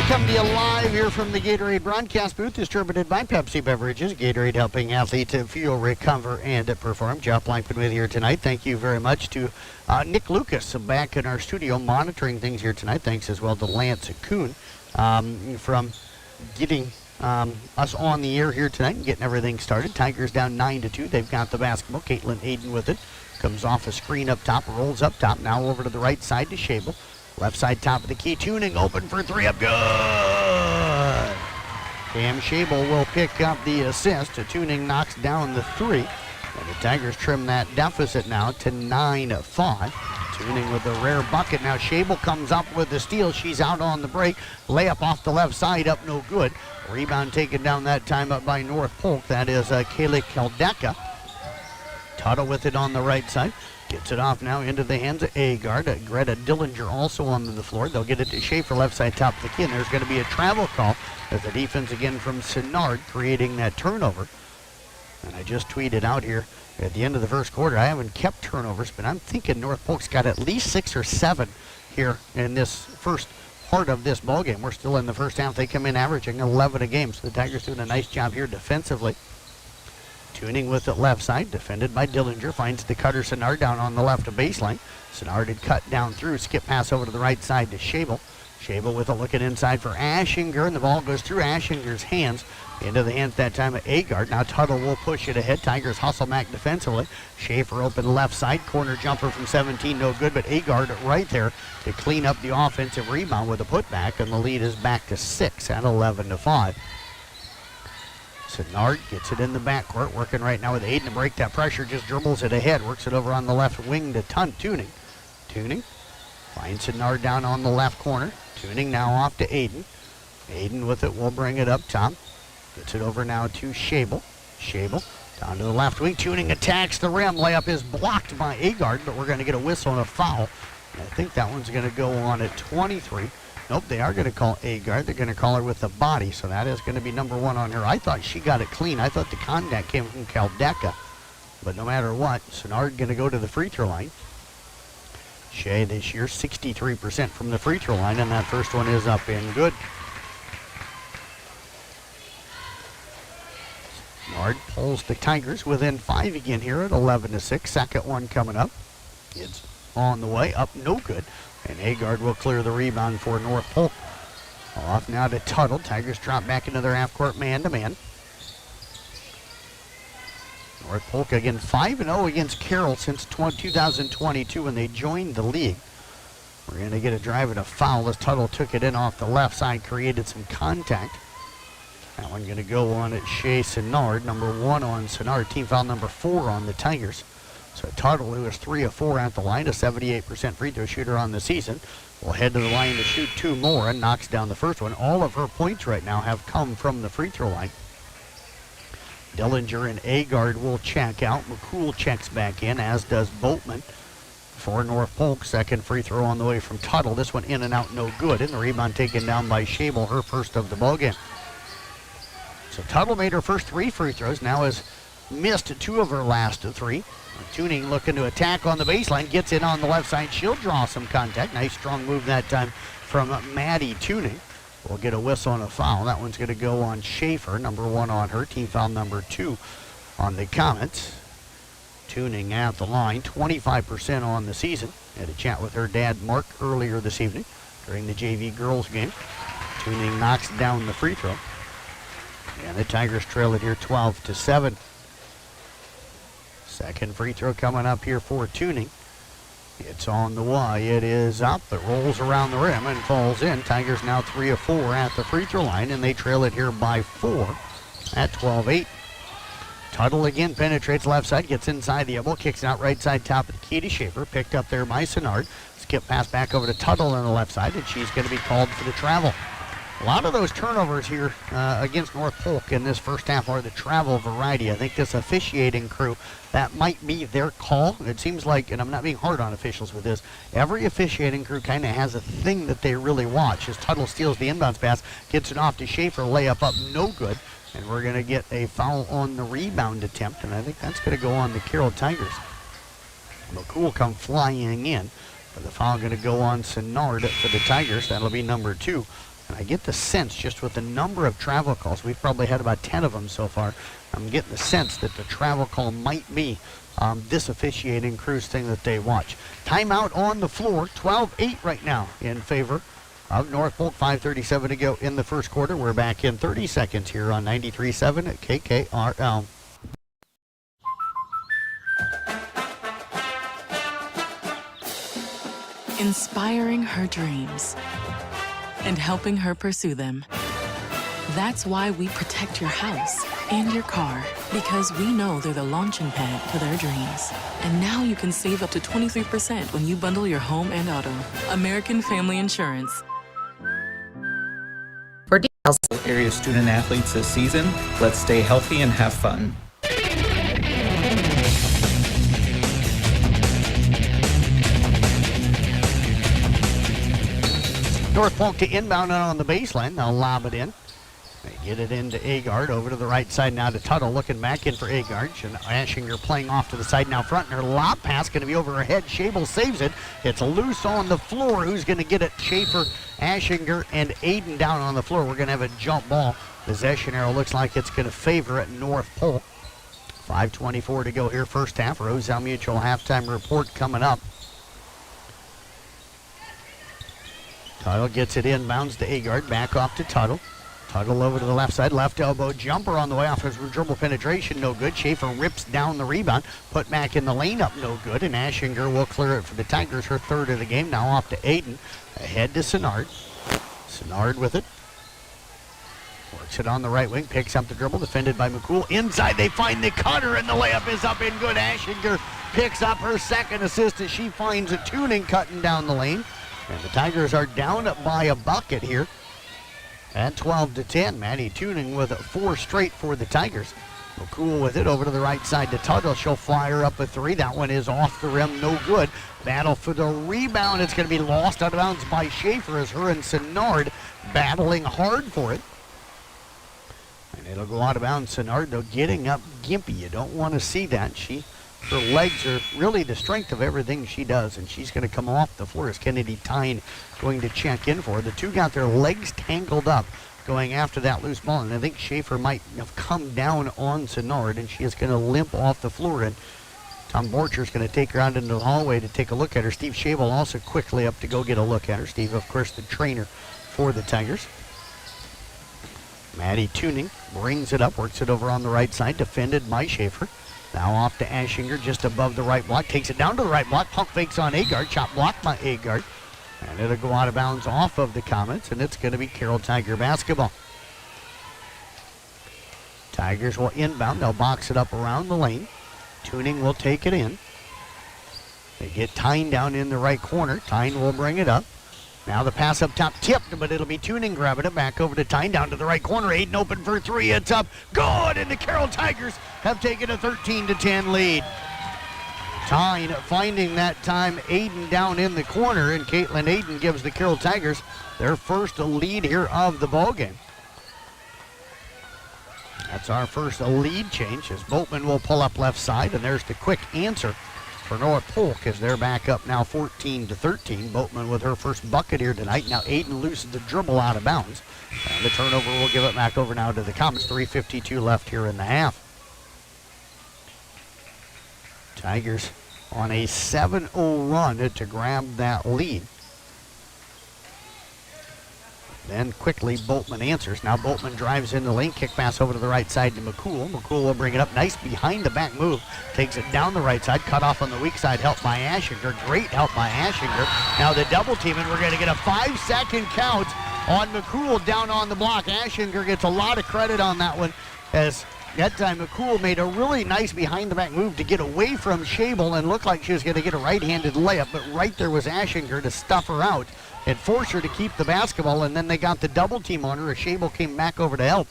Come to you live here from the Gatorade broadcast booth, distributed by Pepsi Beverages. Gatorade helping athletes fuel, recover, and perform. Jeff Blankman with you here tonight. Thank you very much to Nick Lucas back in our studio monitoring things here tonight. Thanks as well to Lance Kuhn from getting us on the air here tonight and getting everything started. Tigers down 9-2. They've got the basketball. Caitlin Aiden with it. Comes off a screen up top, rolls up top. Now over to the right side to Shable. Left side top of the key, Tuning open for 3 up, good! Cam Shable will pick up the assist. Tuning knocks down the 3. And the Tigers trim that deficit now to 9-5. Tuning with the rare bucket. Now Shable comes up with the steal. She's out on the break. Layup off the left side, up no good. Rebound taken down that time up by North Polk. That is Kaylee Keldeka. Tuttle with it on the right side. Gets it off now into the hands of Agard. Greta Dillinger also on the floor. They'll get it to Schaefer, left side top of the key. And there's going to be a travel call as the defense again from Senard creating that turnover. And I just tweeted out here at the end of the first quarter, I haven't kept turnovers, but I'm thinking North Polk's got at least 6 or 7 here in this first part of this ball game. We're still in the first half. They come in averaging 11 a game. So the Tigers doing a nice job here defensively. Tuning with it left side, defended by Dillinger, finds the cutter Senard down on the left of baseline. Senard had cut down through, skip pass over to the right side to Shable. Shable with a look at inside for Ashinger, and the ball goes through Ashinger's hands, into the hands that time of Agard. Now Tuttle will push it ahead. Tigers hustle back defensively. Schaefer open left side, corner jumper from 17, no good, but Agard right there to clean up the offensive rebound with a putback, and the lead is back to 6 at 11-5. Senard gets it in the backcourt, working right now with Aiden to break that pressure, just dribbles it ahead, works it over on the left wing to Tuning. Tuning finds Senard down on the left corner. Tuning now off to Aiden. Aiden with it will bring it up top. Gets it over now to Shable. Shable down to the left wing. Tuning attacks the rim. Layup is blocked by Agard, but we're going to get a whistle and a foul. And I think that one's going to go on at 23. Nope, they are going to call Agard. They're going to call her with the body, so that is going to be number 1 on her. I thought she got it clean. I thought the contact came from Keldeka. But no matter what, Senard going to go to the free throw line. Shea this year 63% from the free throw line, and that first one is up and good. Senard pulls the Tigers within 5 again here at 11-6. Second one coming up. It's on the way, up no good. And Agard will clear the rebound for North Polk. Off now to Tuttle. Tigers drop back into their half-court man-to-man. North Polk again 5-0 against Carroll since 2022 when they joined the league. We're going to get a drive and a foul as Tuttle took it in off the left side, created some contact. That one going to go on at Shea Sinnard, number 1 on Sinnard, team foul number 4 on the Tigers. So Tuttle, who is 3 of 4 at the line, a 78% free throw shooter on the season, will head to the line to shoot 2 more and knocks down the first one. All of her points right now have come from the free throw line. Dillinger and Agard will check out. McCool checks back in, as does Boatman. For North Polk, second free throw on the way from Tuttle. This one in and out, no good. And the rebound taken down by Schabel, her first of the ballgame. So Tuttle made her first 3 free throws, now has missed 2 of her last 3. Tuning looking to attack on the baseline, gets in on the left side. She'll draw some contact. Nice strong move that time from Maddie Tuning. We'll get a whistle and a foul. That one's going to go on Schaefer, number 1 on her, team foul number 2 on the Comets. Tuning at the line, 25% on the season. Had a chat with her dad, Mark, earlier this evening during the JV girls game. Tuning knocks down the free throw. And the Tigers trail it here 12-7. Second free throw coming up here for Tuning. It's on the way. It is up. It rolls around the rim and falls in. Tigers now 3 of 4 at the free throw line, and they trail it here by 4 at 12-8. Tuttle again penetrates left side, gets inside the elbow, kicks out right side top of the key to Schaefer. Picked up there by Sinnard. Skip pass back over to Tuttle on the left side, and she's going to be called for the travel. A lot of those turnovers here against North Polk in this first half are the travel variety. I think this officiating crew, that might be their call. It seems like, and I'm not being hard on officials with this, every officiating crew kind of has a thing that they really watch. As Tuttle steals the inbounds pass, gets it off to Schaefer, layup up, no good. And we're going to get a foul on the rebound attempt, and I think that's going to go on the Carroll Tigers. McCool come flying in, but the foul going to go on Sinnard for the Tigers. That'll be number 2. And I get the sense, just with the number of travel calls, we've probably had about 10 of them so far, I'm getting the sense that the travel call might be this officiating crew's thing that they watch. Timeout on the floor, 12-8 right now in favor of North Polk. 5:37 to go in the first quarter. We're back in 30 seconds here on 93.7 at KKRL. Inspiring her dreams and helping her pursue them. That's why we protect your house and your car, because we know they're the launching pad to their dreams. And now you can save up to 23% when you bundle your home and auto. American Family Insurance. For details of area student athletes this season, let's stay healthy and have fun. North Polk to inbound on the baseline. They'll lob it in. They get it into Agard. Over to the right side now to Tuttle. Looking back in for Agard. Ashinger playing off to the side now front. And her lob pass going to be over her head. Schabel saves it. It's loose on the floor. Who's going to get it? Schaefer, Ashinger, and Aiden down on the floor. We're going to have a jump ball. Possession arrow looks like it's going to favor at North Polk. 5:24 to go here first half. Roselle Mutual halftime report coming up. Tuttle gets it inbounds to Agard, back off to Tuttle. Tuttle over to the left side, left elbow jumper on the way off his dribble penetration, no good. Schaefer rips down the rebound, put back in the lane up, no good. And Ashinger will clear it for the Tigers, her 3rd of the game. Now off to Aiden, ahead to Sinnard. Sinnard with it. Works it on the right wing, picks up the dribble, defended by McCool. Inside they find the cutter, and the layup is up and good. Ashinger picks up her 2nd assist as she finds a Tuning cutting down the lane. And the Tigers are down by a bucket here at 12-10. Maddie Tuning with 4 straight for the Tigers. McCool with it over to the right side to Tuttle. She'll fire up a 3. That one is off the rim, no good. Battle for the rebound. It's going to be lost out of bounds by Schaefer as her and Sinnard battling hard for it. And it'll go out of bounds. Sinnard, though, getting up gimpy. You don't want to see that. Her legs are really the strength of everything she does, and she's going to come off the floor as Kennedy Tyne going to check in for her. The two got their legs tangled up going after that loose ball, and I think Schaefer might have come down on Sinnard, and she is going to limp off the floor, and Tom Borcher's going to take her out into the hallway to take a look at her. Steve Schabel also quickly up to go get a look at her. Steve, of course, the trainer for the Tigers. Maddie Tuning brings it up, works it over on the right side, defended by Schaefer. Now off to Ashinger, just above the right block. Takes it down to the right block. Pump fakes on Agard. Shot blocked by Agard. And it'll go out of bounds off of the Comets, and it's going to be Carroll Tiger basketball. Tigers will inbound. They'll box it up around the lane. Tuning will take it in. They get Tyne down in the right corner. Tyne will bring it up. Now the pass up top tipped, but it'll be Tuning grabbing it back over to Tyne down to the right corner. Aiden open for three. It's up. Good! And the Carroll Tigers have taken a 13-10 lead. Tyne finding that time Aiden down in the corner, and Caitlin Aiden gives the Carroll Tigers their first lead here of the ballgame. That's our first lead change as Boatman will pull up left side, and there's the quick answer for North Polk as they're back up now 14-13. Boatman with her first bucket here tonight. Now Aiden loses the dribble out of bounds. And the turnover will give it back over now to the Comets. 3:52 left here in the half. Tigers on a 7-0 run to grab that lead. Then quickly Boatman answers. Now Boatman drives in the lane, kick pass over to the right side to McCool. McCool will bring it up. Nice behind the back move. Takes it down the right side. Cut off on the weak side. Help by Ashinger. Great help by Ashinger. Now the double team, and we're going to get a 5-second count on McCool down on the block. Ashinger gets a lot of credit on that one, as that time McCool made a really nice behind the back move to get away from Schabel and looked like she was going to get a right-handed layup, but right there was Ashinger to stuff her out and force her to keep the basketball, and then they got the double team on her as Schabel came back over to help.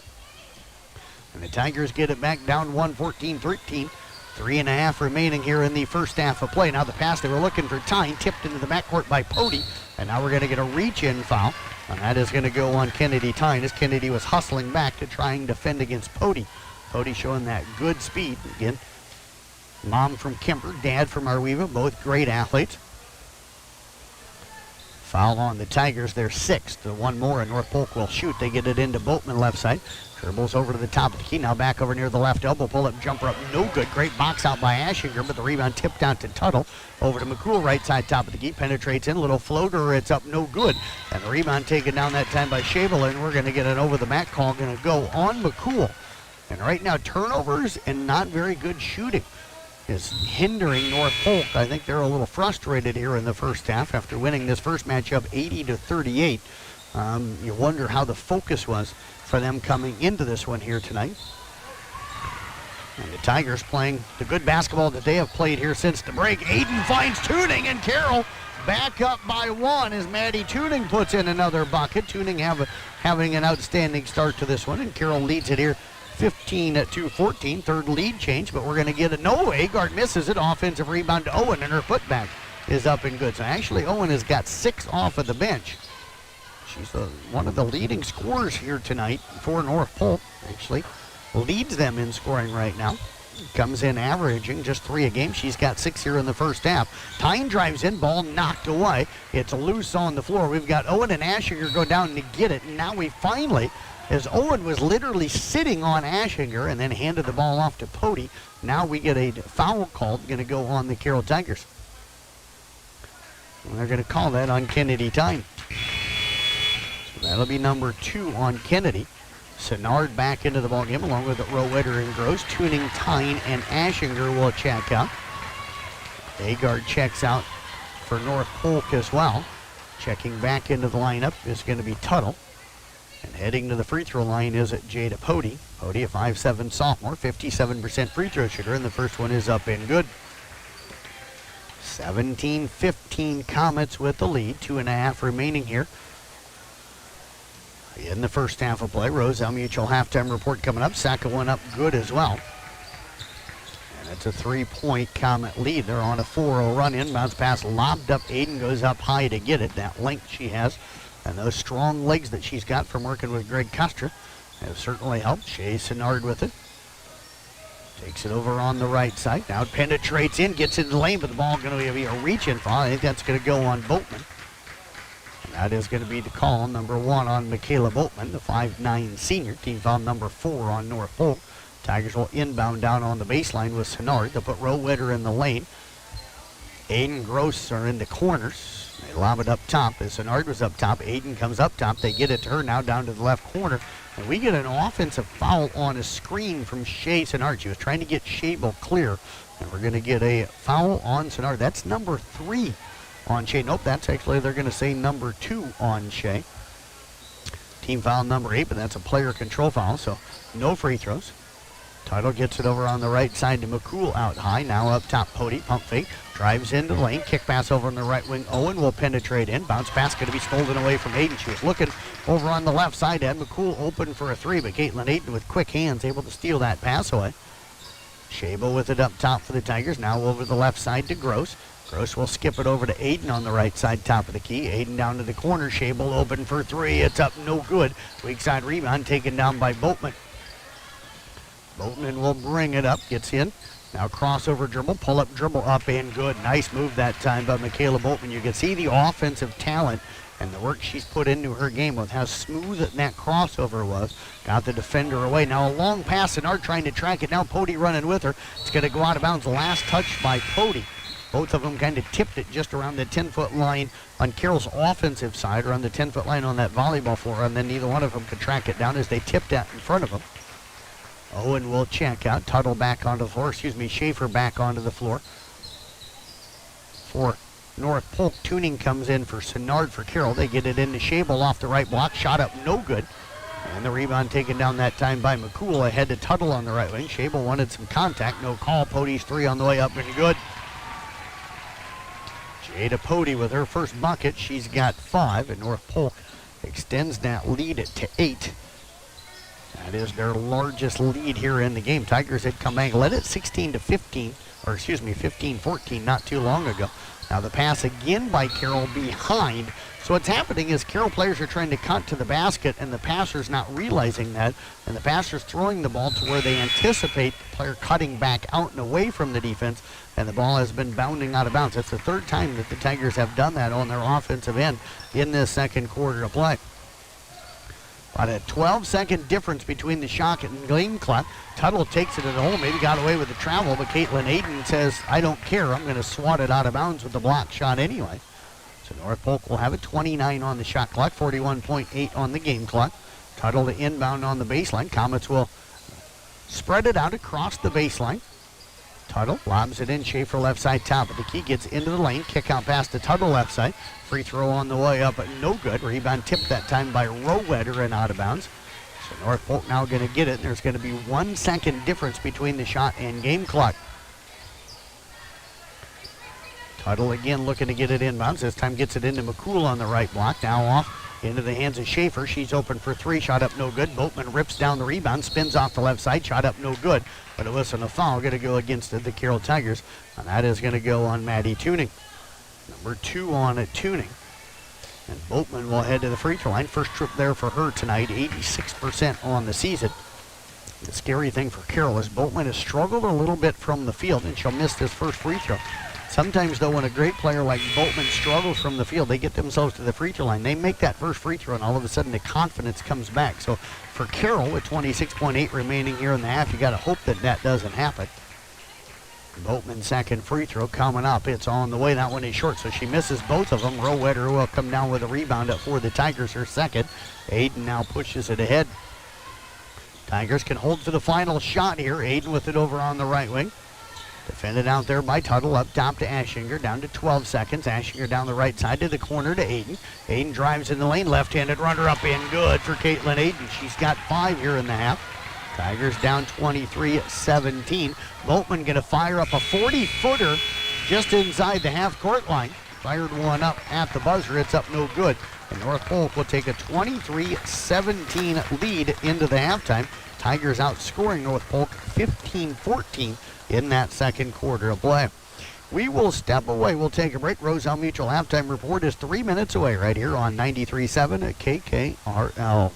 And the Tigers get it back down 14-13. 3.5 remaining here in the first half of play. Now the pass they were looking for Tyne, tipped into the backcourt by Pody, and now we're going to get a reach-in foul, and that is going to go on Kennedy Tyne as Kennedy was hustling back to try and defend against Pody. Pody showing that good speed. Again, mom from Kemper, dad from Arweva, both great athletes. Foul on the Tigers, their sixth. One more, and North Polk will shoot. They get it into Boatman left side. Dribbles over to the top of the key. Now back over near the left elbow. Pull-up jumper up, no good. Great box out by Ashinger, but the rebound tipped out to Tuttle. Over to McCool, right side, top of the key. Penetrates in, little floater. It's up, no good. And the rebound taken down that time by Schabel, and we're going to get an over-the-back call. Going to go on McCool. And right now, turnovers and not very good shooting is hindering North Polk. I think they're a little frustrated here in the first half after winning this first matchup 80-38. You wonder how the focus was for them coming into this one here tonight. And the Tigers playing the good basketball that they have played here since the break. Aiden finds Tuning, and Carroll back up by one as Maddie Tuning puts in another bucket. Tuning having an outstanding start to this one, and Carroll leads it here 15-14, third lead change, but we're going to get it. No, Agard misses it. Offensive rebound to Owen, and her putback is up and good. So actually, Owen has got 6 off of the bench. She's one of the leading scorers here tonight for North Polk. Actually, leads them in scoring right now. Comes in averaging just 3 a game. She's got 6 here in the first half. Tyne drives in, ball knocked away. It's loose on the floor. We've got Owen and Ashinger go down to get it, and now we finally, as Owen was literally sitting on Ashinger and then handed the ball off to Pody. Now we get a foul called, going to go on the Carroll Tigers. And they're going to call that on Kennedy Tyne. So that'll be number 2 on Kennedy. Senard back into the ballgame along with Rowetter and Gross. Tuning, Tyne, and Ashinger will check out. Agard checks out for North Polk as well. Checking back into the lineup is going to be Tuttle. And heading to the free throw line is Jada Pody. Pody, a 5'7" sophomore, 57% free throw shooter, and the first one is up and good. 17-15 Comets with the lead. 2.5 remaining here in the first half of play. Roselle Mutual halftime report coming up. Second one up good as well. And it's a 3-point Comet lead. They're on a 4-0 run. Inbounds pass lobbed up. Aiden goes up high to get it. That length she has and those strong legs that she's got from working with Greg Custer have certainly helped. Shea Senard with it. Takes it over on the right side. Now it penetrates in, gets in the lane, but the ball going to be a reach-in foul. I think that's going to go on Boatman. And that is going to be the call, number 1 on Michaela Boatman, the 5'9" senior. Team foul number 4 on North Polk. Tigers will inbound down on the baseline with Senard. They'll put Rowetter in the lane. Aiden Gross are in the corners. They lob it up top. As Senard was up top, Aiden comes up top. They get it to her now down to the left corner. And we get an offensive foul on a screen from Shea Senard. She was trying to get Schabel clear. And we're going to get a foul on Senard. That's number 3 on Shea. Nope, that's actually, they're going to say number 2 on Shea. Team foul number 8, but that's a player control foul, so no free throws. Tuttle gets it over on the right side to McCool out high. Now up top, Pody, pump fake, drives into the lane, kick pass over on the right wing. Owen will penetrate in. Bounce pass going to be stolen away from Aiden. She was looking over on the left side. Had McCool open for a three, but Caitlin Aiden with quick hands able to steal that pass away. Shable with it up top for the Tigers. Now over the left side to Gross. Gross will skip it over to Aiden on the right side, top of the key. Aiden down to the corner. Shable open for three. It's up, no good. Weak side rebound taken down by Boatman. Boatman will bring it up, gets in. Now crossover dribble, pull up dribble up and good. Nice move that time by Michaela Boatman. You can see the offensive talent and the work she's put into her game with how smooth that crossover was. Got the defender away. Now a long pass and Art trying to track it. Now Pody running with her. It's going to go out of bounds. Last touch by Pody. Both of them kind of tipped it just around the 10-foot line on Carroll's offensive side, or on the 10-foot line on that volleyball floor, and then neither one of them could track it down as they tipped that in front of them. Owen will check out. Tuttle back onto the floor. Schaefer back onto the floor. For North Polk, Tuning comes in for Senard for Carroll. They get it into Shable off the right block. Shot up, no good. And the rebound taken down that time by McCool. Ahead to Tuttle on the right wing. Shable wanted some contact. No call. Pody's three on the way up and good. Jada Pody with her first bucket. She's got 5, and North Polk extends that lead to 8. That is their largest lead here in the game. Tigers had come back, led it 15-14 not too long ago. Now the pass again by Carroll behind. So what's happening is Carroll players are trying to cut to the basket and the passer's not realizing that. And the passer's throwing the ball to where they anticipate the player cutting back out and away from the defense. And the ball has been bounding out of bounds. That's the third time that the Tigers have done that on their offensive end in this second quarter of play. About a 12-second difference between the shot and game clock. Tuttle takes it to the hole, maybe got away with the travel, but Caitlin Aiden says, I don't care, I'm going to swat it out of bounds with the block shot anyway. So North Polk will have it 29 on the shot clock, 41.8 on the game clock. Tuttle to inbound on the baseline. Comets will spread it out across the baseline. Tuttle lobs it in, Schaefer left side top of the key, gets into the lane, kick out pass to Tuttle left side. Free throw on the way up, but no good. Rebound tipped that time by Rowetter and out of bounds. So North Polk now going to get it. There's going to be 1 second difference between the shot and game clock. Tuttle again looking to get it inbounds. This time gets it into McCool on the right block. Now off into the hands of Schaefer. She's open for 3. Shot up no good. Boatman rips down the rebound. Spins off the left side. Shot up no good. But it wasn't a foul. Going to go against the Carroll Tigers. And that is going to go on Maddie Tuning. Number 2 on it, Tuning. And Boatman will head to the free throw line. First trip there for her tonight. 86% on the season. The scary thing for Carroll is Boatman has struggled a little bit from the field, and she'll miss this first free throw. Sometimes, though, when a great player like Boatman struggles from the field, they get themselves to the free throw line. They make that first free throw, and all of a sudden the confidence comes back. So for Carroll, with 26.8 remaining here in the half, you got to hope that that doesn't happen. Boatman's second free throw coming up. It's on the way. That one is short, so she misses both of them. Rowetter will come down with a rebound up for the Tigers, her second. Aiden now pushes it ahead. Tigers can hold for the final shot here. Aiden with it over on the right wing. Defended out there by Tuttle, up top to Ashinger, down to 12 seconds. Ashinger down the right side to the corner to Aiden. Aiden drives in the lane, left-handed runner up and good for Caitlin Aiden. She's got 5 here in the half. Tigers down 23-17. Boatman going to fire up a 40-footer just inside the half-court line. Fired one up at the buzzer. It's up no good. And North Polk will take a 23-17 lead into the halftime. Tigers outscoring North Polk 15-14 in that second quarter of play. We will step away. We'll take a break. Roselle Mutual halftime report is 3 minutes away right here on 93.7 at KKRL.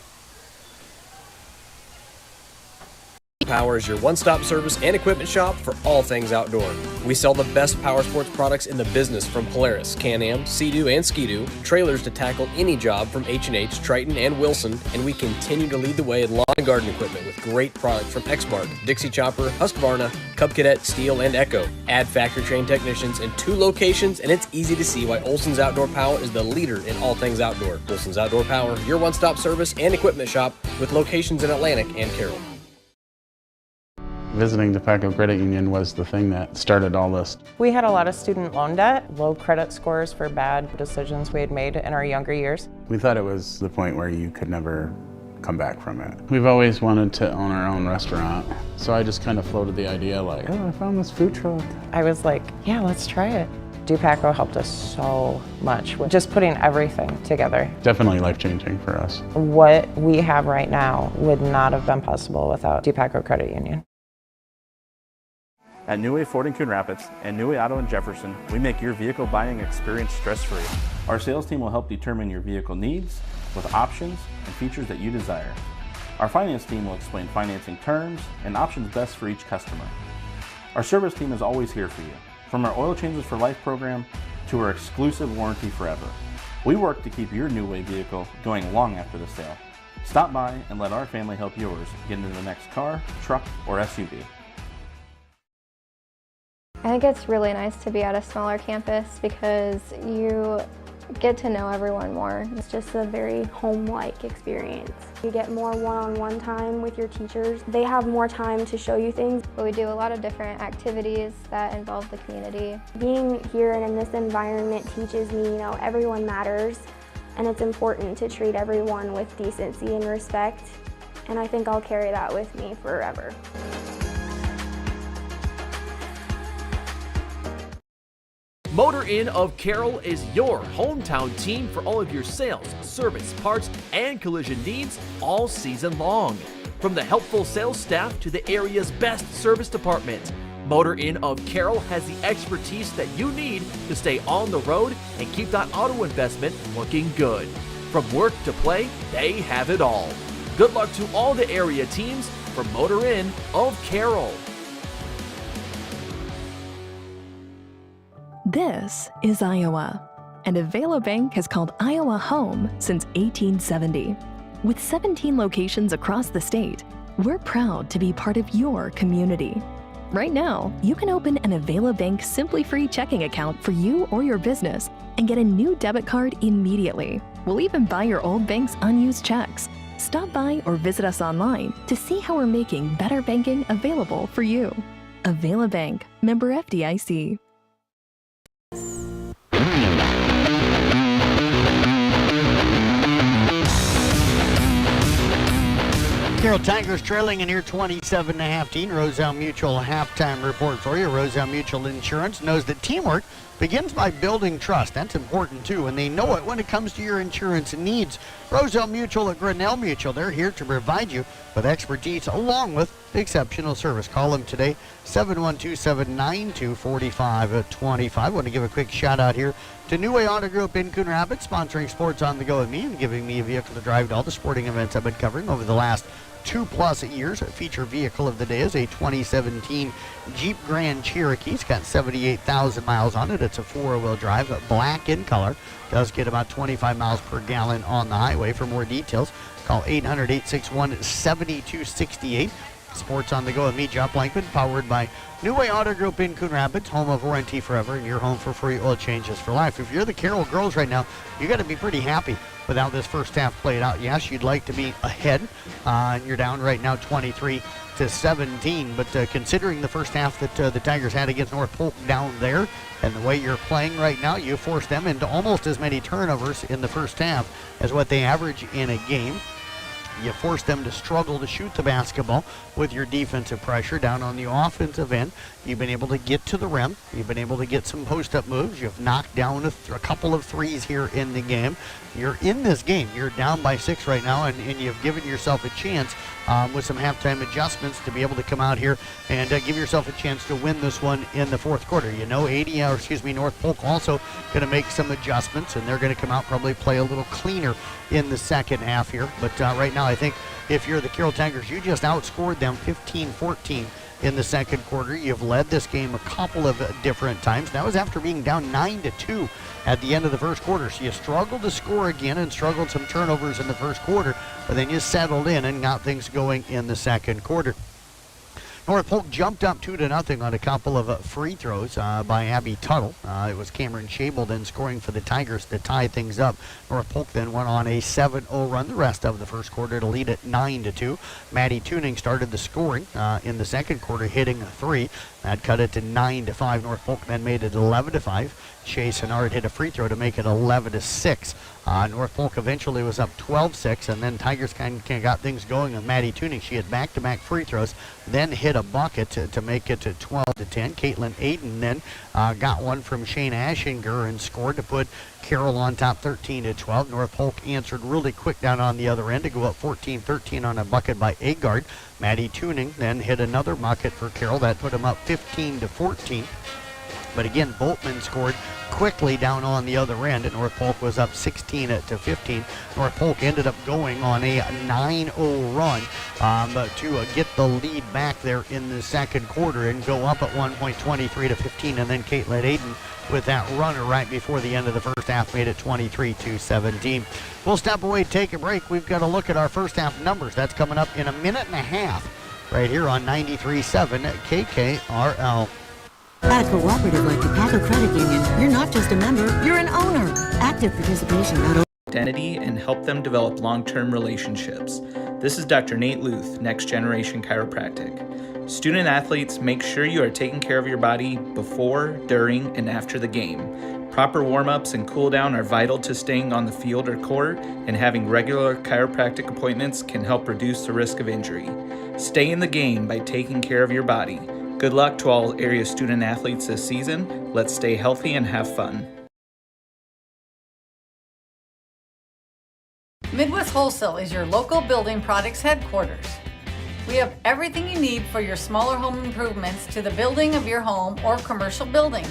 Power is your one-stop service and equipment shop for all things outdoor. We sell the best power sports products in the business, from Polaris, Can-Am, Sea-Doo, and Ski-Doo, trailers to tackle any job from H&H, Triton, and Wilson, and we continue to lead the way in lawn and garden equipment with great products from Exmark, Dixie Chopper, Husqvarna, Cub Cadet, Steel, and Echo. Add factory-trained technicians in 2 locations, and it's easy to see why Olson's Outdoor Power is the leader in all things outdoor. Olson's Outdoor Power, your one-stop service and equipment shop with locations in Atlantic and Carroll. Visiting the Faculty Credit Union was the thing that started all this. We had a lot of student loan debt, low credit scores for bad decisions we had made in our younger years. We thought it was the point where you could never come back from it. We've always wanted to own our own restaurant, so I just kind of floated the idea like, oh, I found this food truck. I was like, yeah, let's try it. Dupaco helped us so much with just putting everything together. Definitely life-changing for us. What we have right now would not have been possible without Dupaco Credit Union. At New Way Ford in Coon Rapids and New Way Auto in Jefferson, we make your vehicle buying experience stress-free. Our sales team will help determine your vehicle needs with options and features that you desire. Our finance team will explain financing terms and options best for each customer. Our service team is always here for you, from our Oil Changes for Life program to our exclusive warranty forever. We work to keep your New Way vehicle going long after the sale. Stop by and let our family help yours get into the next car, truck, or SUV. I think it's really nice to be at a smaller campus because you get to know everyone more. It's just a very home-like experience. You get more one-on-one time with your teachers. They have more time to show you things. But we do a lot of different activities that involve the community. Being here and in this environment teaches me, everyone matters, and it's important to treat everyone with decency and respect, and I think I'll carry that with me forever. Motor Inn of Carroll is your hometown team for all of your sales, service, parts, and collision needs all season long. From the helpful sales staff to the area's best service department, Motor Inn of Carroll has the expertise that you need to stay on the road and keep that auto investment looking good. From work to play, they have it all. Good luck to all the area teams from Motor Inn of Carroll. This is Iowa, and Avela Bank has called Iowa home since 1870. With 17 locations across the state, we're proud to be part of your community. Right now, you can open an Avela Bank Simply Free checking account for you or your business and get a new debit card immediately. We'll even buy your old bank's unused checks. Stop by or visit us online to see how we're making better banking available for you. Avela Bank, member FDIC. Carroll Tigers trailing in here 27-15. Roselle Mutual halftime report for you. Roselle Mutual Insurance knows that teamwork begins by building trust. That's important too, and they know it when it comes to your insurance needs. Roselle Mutual at Grinnell Mutual, they're here to provide you with expertise along with exceptional service. Call them today, 712-792-4525. I want to give a quick shout out here to New Way Auto Group in Coon Rapids, sponsoring Sports on the Go with me and giving me a vehicle to drive to all the sporting events I've been covering over the last 2+ years. A feature vehicle of the day is a 2017 Jeep Grand Cherokee. It's got 78,000 miles on it. It's a 4-wheel drive, black in color. Does get about 25 miles per gallon on the highway. For more details, call 800-861-7268. Sports on the Go with me, Jeff Blankman, powered by New Way Auto Group in Coon Rapids, home of warranty forever, and your home for free oil changes for life. If you're the Carroll girls right now, you got to be pretty happy with how this first half played out. Yes, you'd like to be ahead, and you're down right now 23-17. But considering the first half that the Tigers had against North Polk down there, and the way you're playing right now, you forced them into almost as many turnovers in the first half as what they average in a game. You forced them to struggle to shoot the basketball with your defensive pressure. Down on the offensive end, you've been able to get to the rim. You've been able to get some post-up moves. You've knocked down a couple of threes here in the game. You're in this game. You're down by 6 right now, and you've given yourself a chance with some halftime adjustments to be able to come out here and give yourself a chance to win this one in the fourth quarter. You know, North Polk also going to make some adjustments, and they're going to come out probably play a little cleaner in the second half here. But right now, I think if you're the Carroll Tigers, you just outscored them 15-14 in the second quarter. You've led this game a couple of different times. That was after being down 9-2 at the end of the first quarter. So you struggled to score again and struggled some turnovers in the first quarter, but then you settled in and got things going in the second quarter. North Polk jumped up 2-0 on a couple of free throws by Abby Tuttle. It was Cameron Shable then scoring for the Tigers to tie things up. North Polk then went on a 7-0 run the rest of the first quarter to lead at 9-2. Maddie Tuning started the scoring in the second quarter, hitting a 3. That cut it to 9-5. North Polk then made it 11-5. Shea Sennard hit a free throw to make it 11-6. North Polk eventually was up 12-6, and then Tigers kind of got things going with Maddie Tuning. She had back-to-back free throws, then hit a bucket to make it to 12-10. Caitlin Aiden then got one from Shane Ashinger and scored to put Carroll on top 13-12. North Polk answered really quick down on the other end to go up 14-13 on a bucket by Agard. Maddie Tuning then hit another bucket for Carroll. That put him up 15-14. But again, Boltman scored quickly down on the other end, and North Polk was up 16-15. North Polk ended up going on a 9-0 run to get the lead back there in the second quarter and go up at 1 point, 23-15, and then Caitlin Aiden with that runner right before the end of the first half made it 23-17. We'll step away, take a break. We've got to look at our first half numbers. That's coming up in a minute and a half right here on 93.7 KKRL. At a cooperative like the Paco Credit Union, you're not just a member, you're an owner. Active participation not only identity and help them develop long-term relationships. This is Dr. Nate Luth, Next Generation Chiropractic. Student athletes, make sure you are taking care of your body before, during, and after the game. Proper warm-ups and cool-down are vital to staying on the field or court, and having regular chiropractic appointments can help reduce the risk of injury. Stay in the game by taking care of your body. Good luck to all area student athletes this season. Let's stay healthy and have fun. Midwest Wholesale is your local building products headquarters. We have everything you need for your smaller home improvements to the building of your home or commercial building.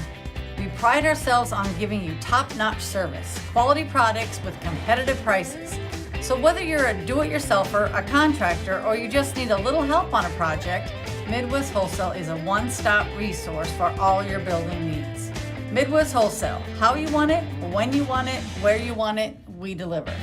We pride ourselves on giving you top-notch service, quality products with competitive prices. So whether you're a do-it-yourselfer, a contractor, or you just need a little help on a project, Midwest Wholesale is a one-stop resource for all your building needs. Midwest Wholesale, how you want it, when you want it, where you want it, we deliver.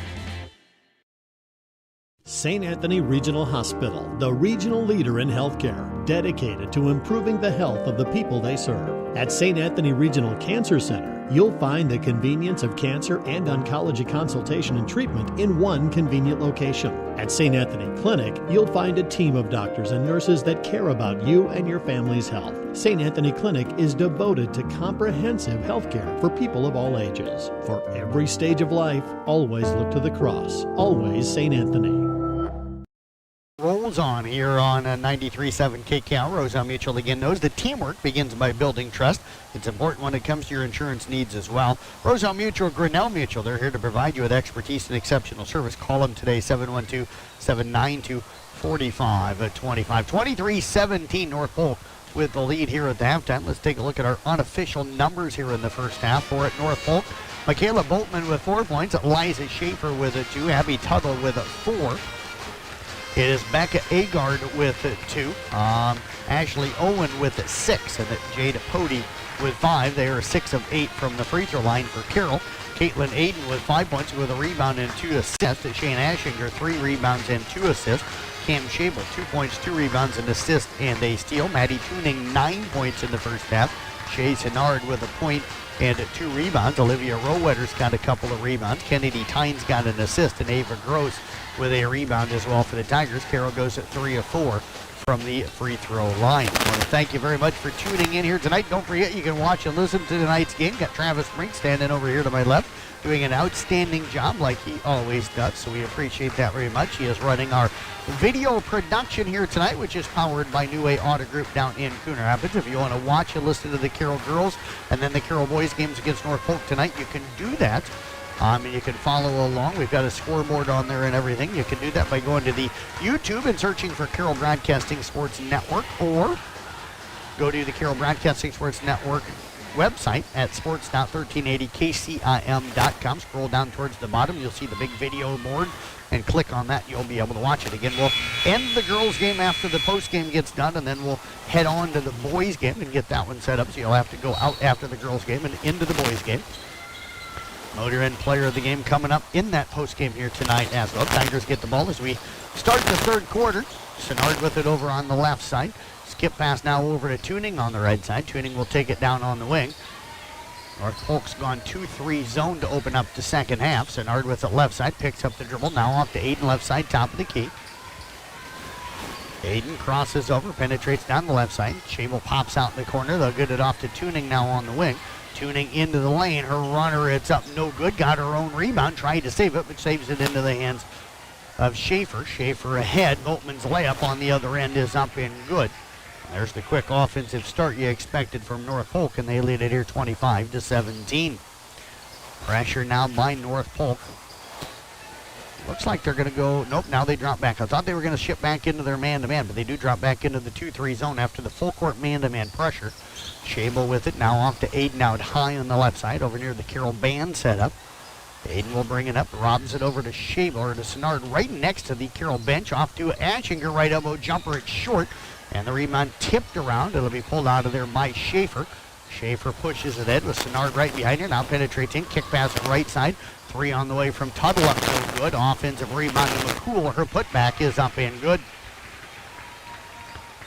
St. Anthony Regional Hospital, the regional leader in healthcare, dedicated to improving the health of the people they serve. At St. Anthony Regional Cancer Center, you'll find the convenience of cancer and oncology consultation and treatment in one convenient location. At St. Anthony Clinic, you'll find a team of doctors and nurses that care about you and your family's health. St. Anthony Clinic is devoted to comprehensive health care for people of all ages. For every stage of life, always look to the cross. Always St. Anthony. Rolls on here on 93.7 KKL. Roselle Mutual again knows that teamwork begins by building trust. It's important when it comes to your insurance needs as well. Roselle Mutual, Grinnell Mutual, they're here to provide you with expertise and exceptional service. Call them today, 712-792-4525. 23-17 North Polk with the lead here at the halftime. Let's take a look at our unofficial numbers here in the first half for at North Polk. Michaela Boltman with 4 points. Liza Schaefer with a 2. Abby Tuttle with a 4. It is Becca Agard with 2, Ashley Owen with 6, and Jada Pody with 5. They are 6 of 8 from the free throw line for Carroll. Caitlin Aiden with 5 points with a rebound and 2 assists. Shane Ashinger, 3 rebounds and 2 assists. Cam Shabel, 2 points, 2 rebounds, an assist, and a steal. Maddie Tuning, 9 points in the first half. Shea Sennard with a point and 2 rebounds. Olivia Rowetter's got a couple of rebounds. Kennedy Tynes got an assist, and Ava Gross with a rebound as well for the Tigers. Carroll goes at 3 of 4 from the free throw line. I want to thank you very much for tuning in here tonight. Don't forget you can watch and listen to tonight's game. Got Travis Brink standing over here to my left, doing an outstanding job like he always does, so we appreciate that very much. He is running our video production here tonight, which is powered by New Way Auto Group down in Cooner Rapids. If you want to watch and listen to the Carroll girls and then the Carroll boys games against North Polk tonight, you can do that. And you can follow along. We've got a scoreboard on there and everything. You can do that by going to the YouTube and searching for Carroll Broadcasting Sports Network, or go to the Carroll Broadcasting Sports Network website at sports.1380kcim.com. Scroll down towards the bottom. You'll see the big video board, and click on that. You'll be able to watch it. Again, we'll end the girls' game after the post game gets done, and then we'll head on to the boys' game and get that one set up. So you'll have to go out after the girls' game and into the boys' game. Motor Inn player of the game coming up in that postgame here tonight as well. Tigers get the ball as we start the third quarter. Sennard with it over on the left side. Skip pass now over to Tuning on the right side. Tuning will take it down on the wing. North Polk's gone 2-3 zone to open up the second half. Sennard with it left side, picks up the dribble. Now off to Aiden left side, top of the key. Aiden crosses over, penetrates down the left side. Shable pops out in the corner. They'll get it off to Tuning now on the wing. Tuning into the lane. Her runner, it's up no good. Got her own rebound. Tried to save it, but saves it into the hands of Schaefer. Schaefer ahead. Boltman's layup on the other end is up and good. There's the quick offensive start you expected from North Polk, and they lead it here 25-17. Pressure now by North Polk. Looks like they're going to go, nope, now they drop back. I thought they were going to ship back into their man-to-man, but they do drop back into the 2-3 zone after the full court man-to-man pressure. Shable with it, now off to Aiden out high on the left side over near the Carroll band setup. Aiden will bring it up, robs it over to Shable, or to Sennard right next to the Carroll bench, off to Ashinger, right elbow jumper, it's short, and the rebound tipped around. It'll be pulled out of there by Schaefer. Schaefer pushes it in with Sennard right behind her, now penetrates in, kick pass right side. 3 on the way from Tuttle, up no good. Offensive rebound to McCool. Her putback is up and good.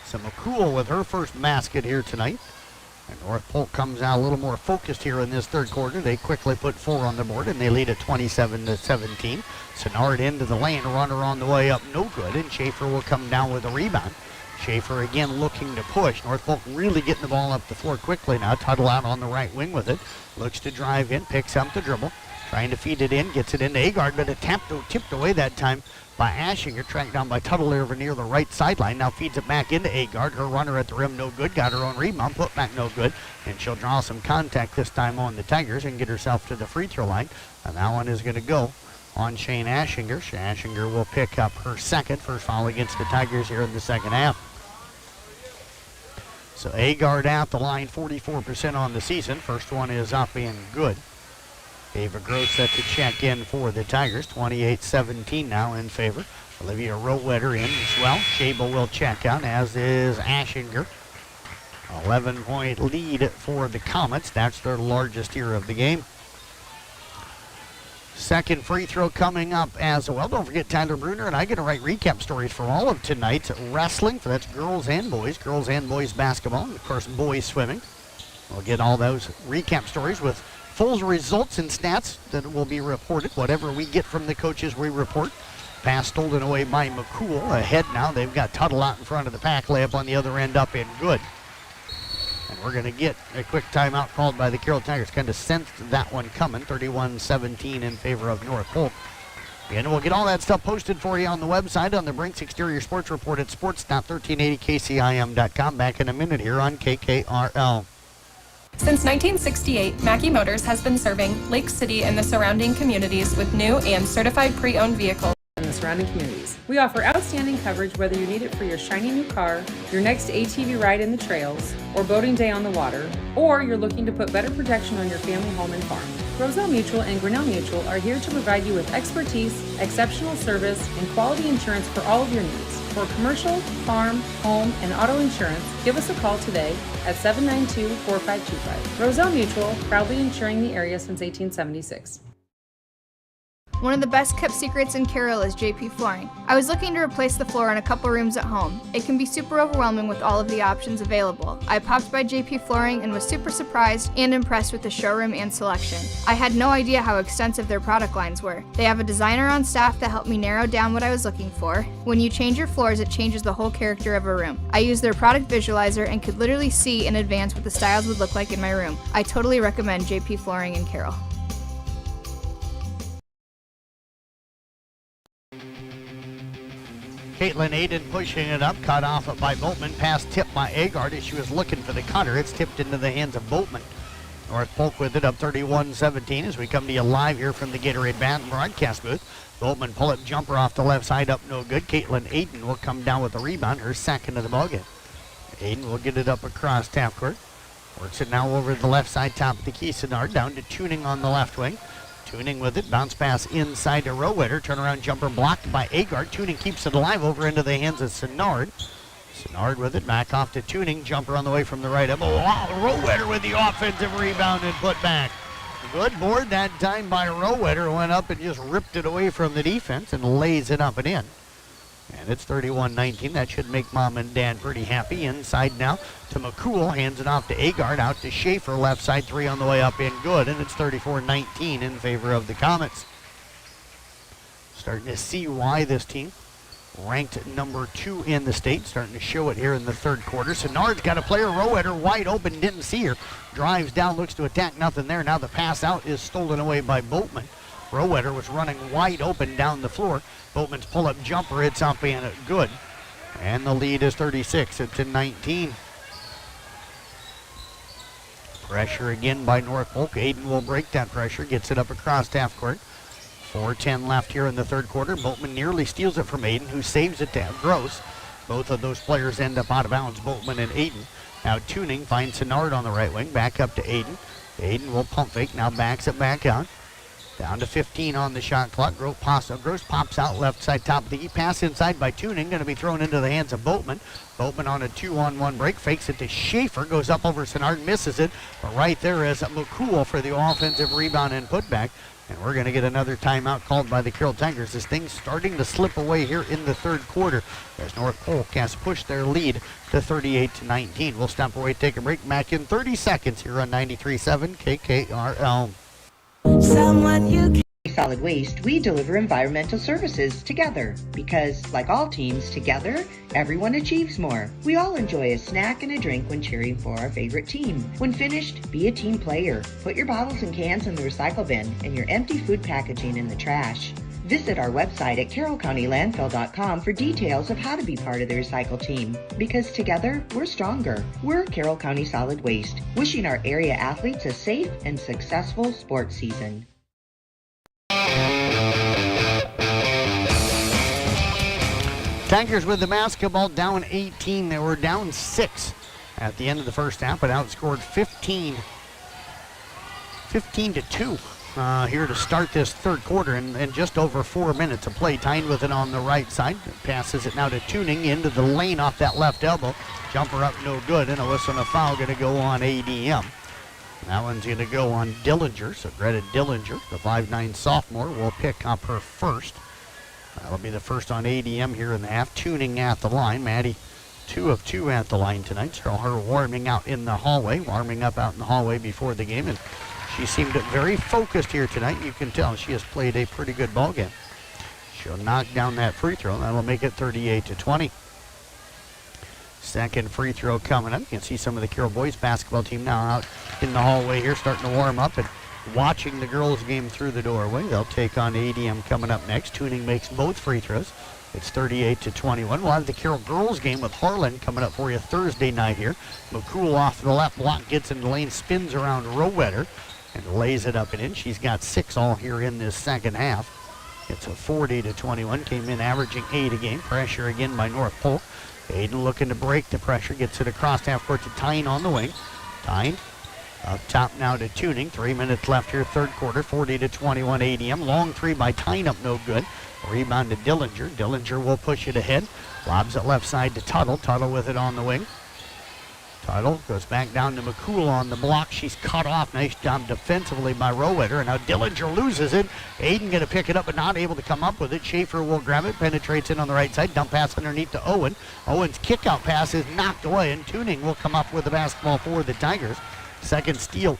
So McCool with her first basket here tonight. And North Polk comes out a little more focused here in this third quarter. They quickly put 4 on the board, and they lead at 27-17. Sennard into the lane, runner on the way up, no good. And Schaefer will come down with a rebound. Schaefer again looking to push. North Polk really getting the ball up the floor quickly now. Tuttle out on the right wing with it. Looks to drive in, picks up the dribble. Trying to feed it in, gets it into Agard, but it tipped away that time by Ashinger, tracked down by Tuttle over near the right sideline. Now feeds it back into Agard. Her runner at the rim, no good. Got her own rebound, put back no good. And she'll draw some contact this time on the Tigers and get herself to the free throw line. And that one is going to go on Shane Ashinger. Ashinger will pick up her first foul against the Tigers here in the second half. So Agard out the line, 44% on the season. First one is up and good. Ava Gross set to check in for the Tigers. 28-17 now in favor. Olivia Rowetter in as well. Shable will check out, as is Ashinger. 11-point lead for the Comets. That's their largest here of the game. Second free throw coming up as well. Don't forget Tyler Bruner and I get to write recap stories for all of tonight's wrestling. For that's girls and boys basketball, and of course boys swimming. We'll get all those recap stories with full results and stats that will be reported. Whatever we get from the coaches, we report. Pass stolen away by McCool. Ahead now, they've got Tuttle out in front of the pack. Layup on the other end, up and good. And we're going to get a quick timeout called by the Carroll Tigers. Kind of sensed that one coming. 31-17 in favor of North Polk. And we'll get all that stuff posted for you on the website on the Brinks Exterior Sports Report at sports.1380kcim.com. Back in a minute here on KKRL. Since 1968, Mackey Motors has been serving Lake City and the surrounding communities with new and certified pre-owned vehicles. In the surrounding communities. We offer outstanding coverage whether you need it for your shiny new car, your next ATV ride in the trails, or boating day on the water, or you're looking to put better protection on your family home and farm. Roselle Mutual and Grinnell Mutual are here to provide you with expertise, exceptional service, and quality insurance for all of your needs. For commercial, farm, home, and auto insurance, give us a call today at 792-4525. Roselle Mutual, proudly insuring the area since 1876. One of the best kept secrets in Carroll is JP Flooring. I was looking to replace the floor in a couple rooms at home. It can be super overwhelming with all of the options available. I popped by JP Flooring and was super surprised and impressed with the showroom and selection. I had no idea how extensive their product lines were. They have a designer on staff that helped me narrow down what I was looking for. When you change your floors, it changes the whole character of a room. I used their product visualizer and could literally see in advance what the styles would look like in my room. I totally recommend JP Flooring in Carroll. Caitlin Aiden pushing it up, cut off by Boltman. Pass tipped by Agard as she was looking for the cutter. It's tipped into the hands of Boltman. North Polk with it up 31-17 as we come to you live here from the Gatorade broadcast booth. Boltman pull-up jumper off the left side, up no good. Caitlin Aiden will come down with the rebound, her second of the ballgame. Aiden will get it up across half court. Works it now over the left side, top of the key. Sennard down to Tuning on the left wing. Tuning with it, bounce pass inside to Rowetter, turnaround jumper blocked by Agard. Tuning keeps it alive over into the hands of Sennard. Sennard with it, back off to Tuning, jumper on the way from the right elbow. Wow, Rowetter with the offensive rebound and put back. Good board that time by Rowetter, went up and just ripped it away from the defense and lays it up and in. And it's 31-19. That should make Mom and Dad pretty happy. Inside now to McCool. Hands it off to Agard. Out to Schaefer. Left side three on the way up in good. And it's 34-19 in favor of the Comets. Starting to see why this team ranked number 2 in the state, starting to show it here in the third quarter. Senard's got a player, Rowetter, wide open, didn't see her. Drives down, looks to attack, nothing there. Now the pass out is stolen away by Boatman. Rowetter was running wide open down the floor. Boatman's pull-up jumper hits up and good. And the lead is 36-19. Pressure again by North Polk. Aiden will break that pressure, gets it up across half court. 4:10 left here in the third quarter. Boatman nearly steals it from Aiden, who saves it to Gross. Both of those players end up out of bounds, Boatman and Aiden. Now Tuning finds Senard on the right wing, back up to Aiden. Aiden will pump fake, now backs it back out. Down to 15 on the shot clock. Gross pops out left side top of the key. Pass inside by Tuning, going to be thrown into the hands of Boatman. Boatman on a 2-on-1 break, fakes it to Schaefer, goes up over Senard, misses it. But right there is McCool for the offensive rebound and putback. And we're going to get another timeout called by the Carroll Tigers. This thing's starting to slip away here in the third quarter as North Polk has pushed their lead to 38-19. We'll stop away, take a break. Back in 30 seconds here on 93.7 KKRL. Someone you can. Solid Waste, we deliver environmental services together because, like all teams together, everyone achieves more. We all enjoy a snack and a drink when cheering for our favorite team. When finished, be a team player. Put your bottles and cans in the recycle bin and your empty food packaging in the trash. Visit our website at carrollcountylandfill.com for details of how to be part of the recycle team. Because together, we're stronger. We're Carroll County Solid Waste, wishing our area athletes a safe and successful sports season. Tigers with the basketball, down 18. They were down 6 at the end of the first half, but outscored 15 to 2 here to start this third quarter, and just over 4 minutes of play. Tyne with it on the right side. Passes it now to Tuning into the lane off that left elbow. Jumper up, no good, and a whistle and a foul going to go on ADM. That one's going to go on Dillinger, so Greta Dillinger, the 5'9 sophomore, will pick up her first. That'll be the first on ADM here in the half. Tuning at the line. Maddie, 2 of 2 at the line tonight. So her warming up out in the hallway before the game, and she seemed very focused here tonight. You can tell she has played a pretty good ball game. She'll knock down that free throw. That'll make it 38-20. Second free throw coming up. You can see some of the Carroll boys basketball team now out in the hallway here, starting to warm up and watching the girls game through the doorway. They'll take on ADM coming up next. Tuning makes both free throws. It's 38-21. We'll have the Carroll girls game with Harlan coming up for you Thursday night here. McCool off the left block, gets in the lane, spins around Rowetter, and lays it up and in. She's got 6 all here in this second half. It's a 40-21. Came in averaging 8 a game. Pressure again by North Polk. Aiden looking to break the pressure. Gets it across half court to Tyne on the wing. Tyne up top now to Tuning. 3 minutes left here, third quarter. 40-21 ADM. Long three by Tyne up, no good. Rebound to Dillinger. Dillinger will push it ahead. Lobs it left side to Tuttle. Tuttle with it on the wing. Tuttle goes back down to McCool on the block. She's cut off. Nice job defensively by Rowetter. And now Dillinger loses it. Aiden going to pick it up but not able to come up with it. Schaefer will grab it. Penetrates in on the right side. Dump pass underneath to Owen. Owen's kick-out pass is knocked away, and Tuning will come up with the basketball for the Tigers. Second steal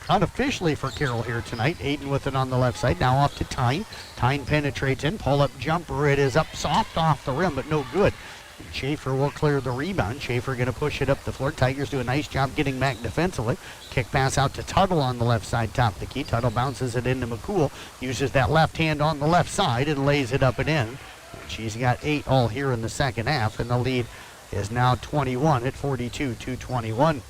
unofficially for Carroll here tonight. Aiden with it on the left side. Now off to Tyne. Tyne penetrates in. Pull-up jumper. It is up soft off the rim, but no good. Schaefer will clear the rebound. Schaefer going to push it up the floor. Tigers do a nice job getting back defensively. Kick pass out to Tuttle on the left side, top of the key. Tuttle bounces it into McCool. Uses that left hand on the left side and lays it up and in. And she's got 8 all here in the second half, and the lead is now 21 at 42-21.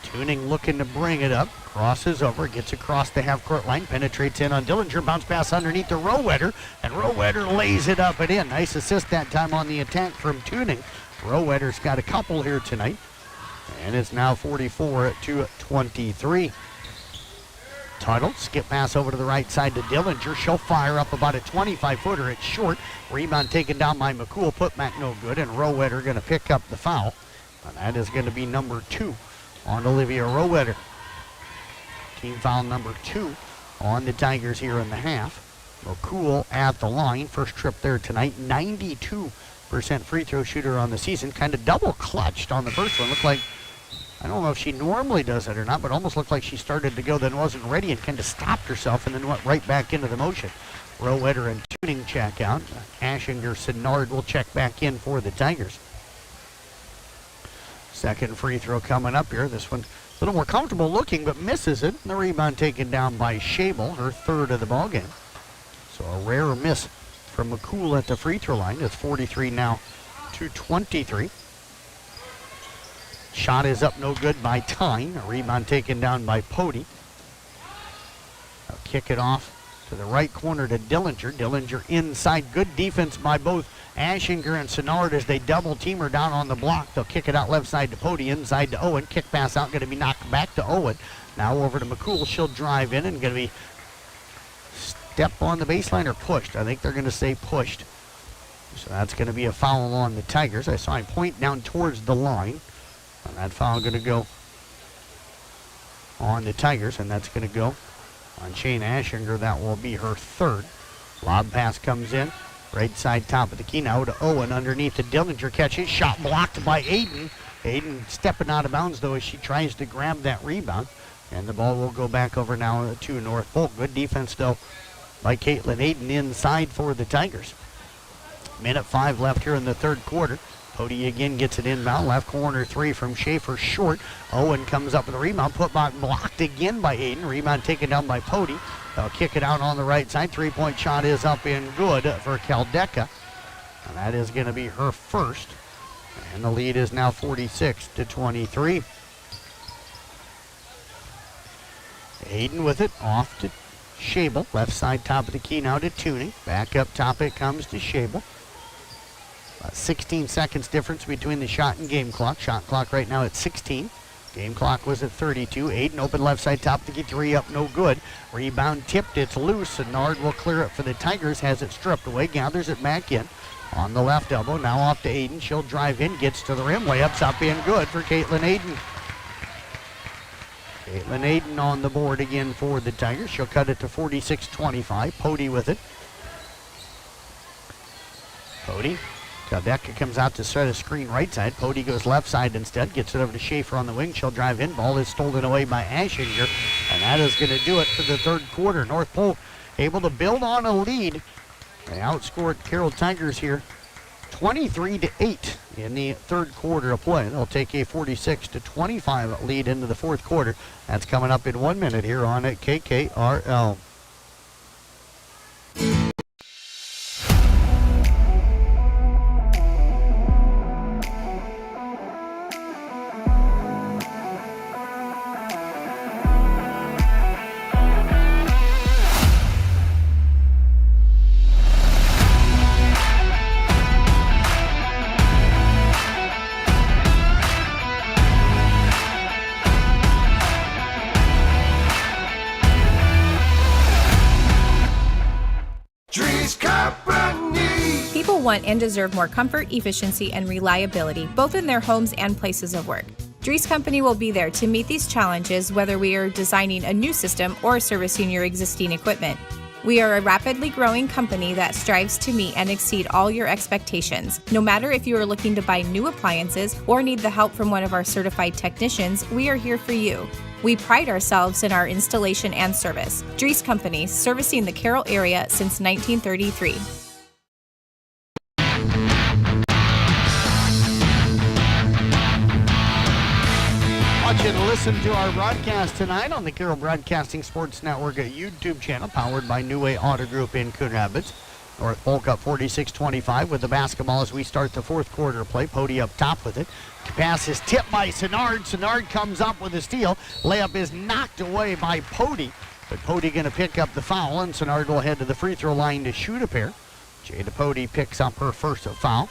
Tuning looking to bring it up. Crosses over, gets across the half-court line, penetrates in on Dillinger, bounce pass underneath to Rowetter, and Rowetter lays it up and in. Nice assist that time on the attack from Tuning. Rowetter's got a couple here tonight, and it's now 44-23. Tuttle, skip pass over to the right side to Dillinger. She'll fire up about a 25-footer. It's short. Rebound taken down by McCool. Putback no good, and Rowetter going to pick up the foul. And that is going to be number 2 on Olivia Rowetter. Team foul number 2 on the Tigers here in the half. McCool at the line. First trip there tonight. 92% free throw shooter on the season. Kind of double clutched on the first one. Looked like, I don't know if she normally does it or not, but almost looked like she started to go, then wasn't ready and kind of stopped herself and then went right back into the motion. Rowetter and Tuning check out. Ashinger, Sinnard will check back in for the Tigers. Second free throw coming up here. This one a little more comfortable looking, but misses it. The rebound taken down by Schabel, her third of the ball game. So a rare miss from McCool at the free throw line. It's 43 now to 23. Shot is up, no good by Tyne. A rebound taken down by Pody. They'll kick it off to the right corner to Dillinger. Dillinger inside. Good defense by both Ashinger and Sinnard as they double team her down on the block. They'll kick it out left side to Pody, inside to Owen. Kick pass out, going to be knocked back to Owen. Now over to McCool. She'll drive in and going to be step on the baseline or pushed. I think they're going to say pushed. So that's going to be a foul on the Tigers. I saw him point down towards the line. And that foul going to go on the Tigers, and that's going to go on Shane Ashinger. That will be her third. Lob pass comes in. Right side top of the key now to Owen underneath the Dillinger. Catches. Shot blocked by Aiden. Aiden stepping out of bounds, though, as she tries to grab that rebound. And the ball will go back over now to North Polk. Good defense, though, by Caitlin Aiden inside for the Tigers. Minute 5 left here in the third quarter. Pody again gets it inbound. Left corner three from Schaefer, short. Owen comes up with a rebound. Put back blocked again by Aiden. Rebound taken down by Pody. They'll kick it out on the right side. Three-point shot is up and good for Caldecca. And that is going to be her first. And the lead is now 46 to 23. Aiden with it off to Schabel. Left side top of the key now to Tuning. Back up top it comes to Schabel. 16 seconds difference between the shot and game clock. Shot clock right now at 16. Game clock was at 32. Aiden open left side top of the key. Three up, no good. Rebound tipped. It's loose. And Nard will clear it for the Tigers. Has it stripped away. Gathers it back in. On the left elbow. Now off to Aiden. She'll drive in. Gets to the rim. Layup's up and good for Caitlin Aiden. Caitlin Aiden on the board again for the Tigers. She'll cut it to 46-25. Pody with it. Pody. Caldecca comes out to set a screen right side. Pody goes left side instead. Gets it over to Schaefer on the wing. She'll drive in. Ball is stolen away by Ashinger. And that is going to do it for the third quarter. North Polk able to build on a lead. They outscored Carroll Tigers here 23-8 in the third quarter of play. They'll take a 46-25 lead into the fourth quarter. That's coming up in 1 minute here on KKRL. People want and deserve more comfort, efficiency, and reliability, both in their homes and places of work. Dries Company will be there to meet these challenges, whether we are designing a new system or servicing your existing equipment. We are a rapidly growing company that strives to meet and exceed all your expectations. No matter if you are looking to buy new appliances or need the help from one of our certified technicians, we are here for you. We pride ourselves in our installation and service. Dries Company, servicing the Carroll area since 1933. Want you to listen to our broadcast tonight on the Carroll Broadcasting Sports Network YouTube channel, powered by New Way Auto Group in Coon Rapids. North Polk up 46-25 with the basketball as we start the fourth quarter play. Pody up top with it. Pass is tipped by Sinnard. Sinnard comes up with a steal. Layup is knocked away by Pody. But Pody going to pick up the foul, and Sinnard will head to the free throw line to shoot a pair. Jada Pody picks up her first foul.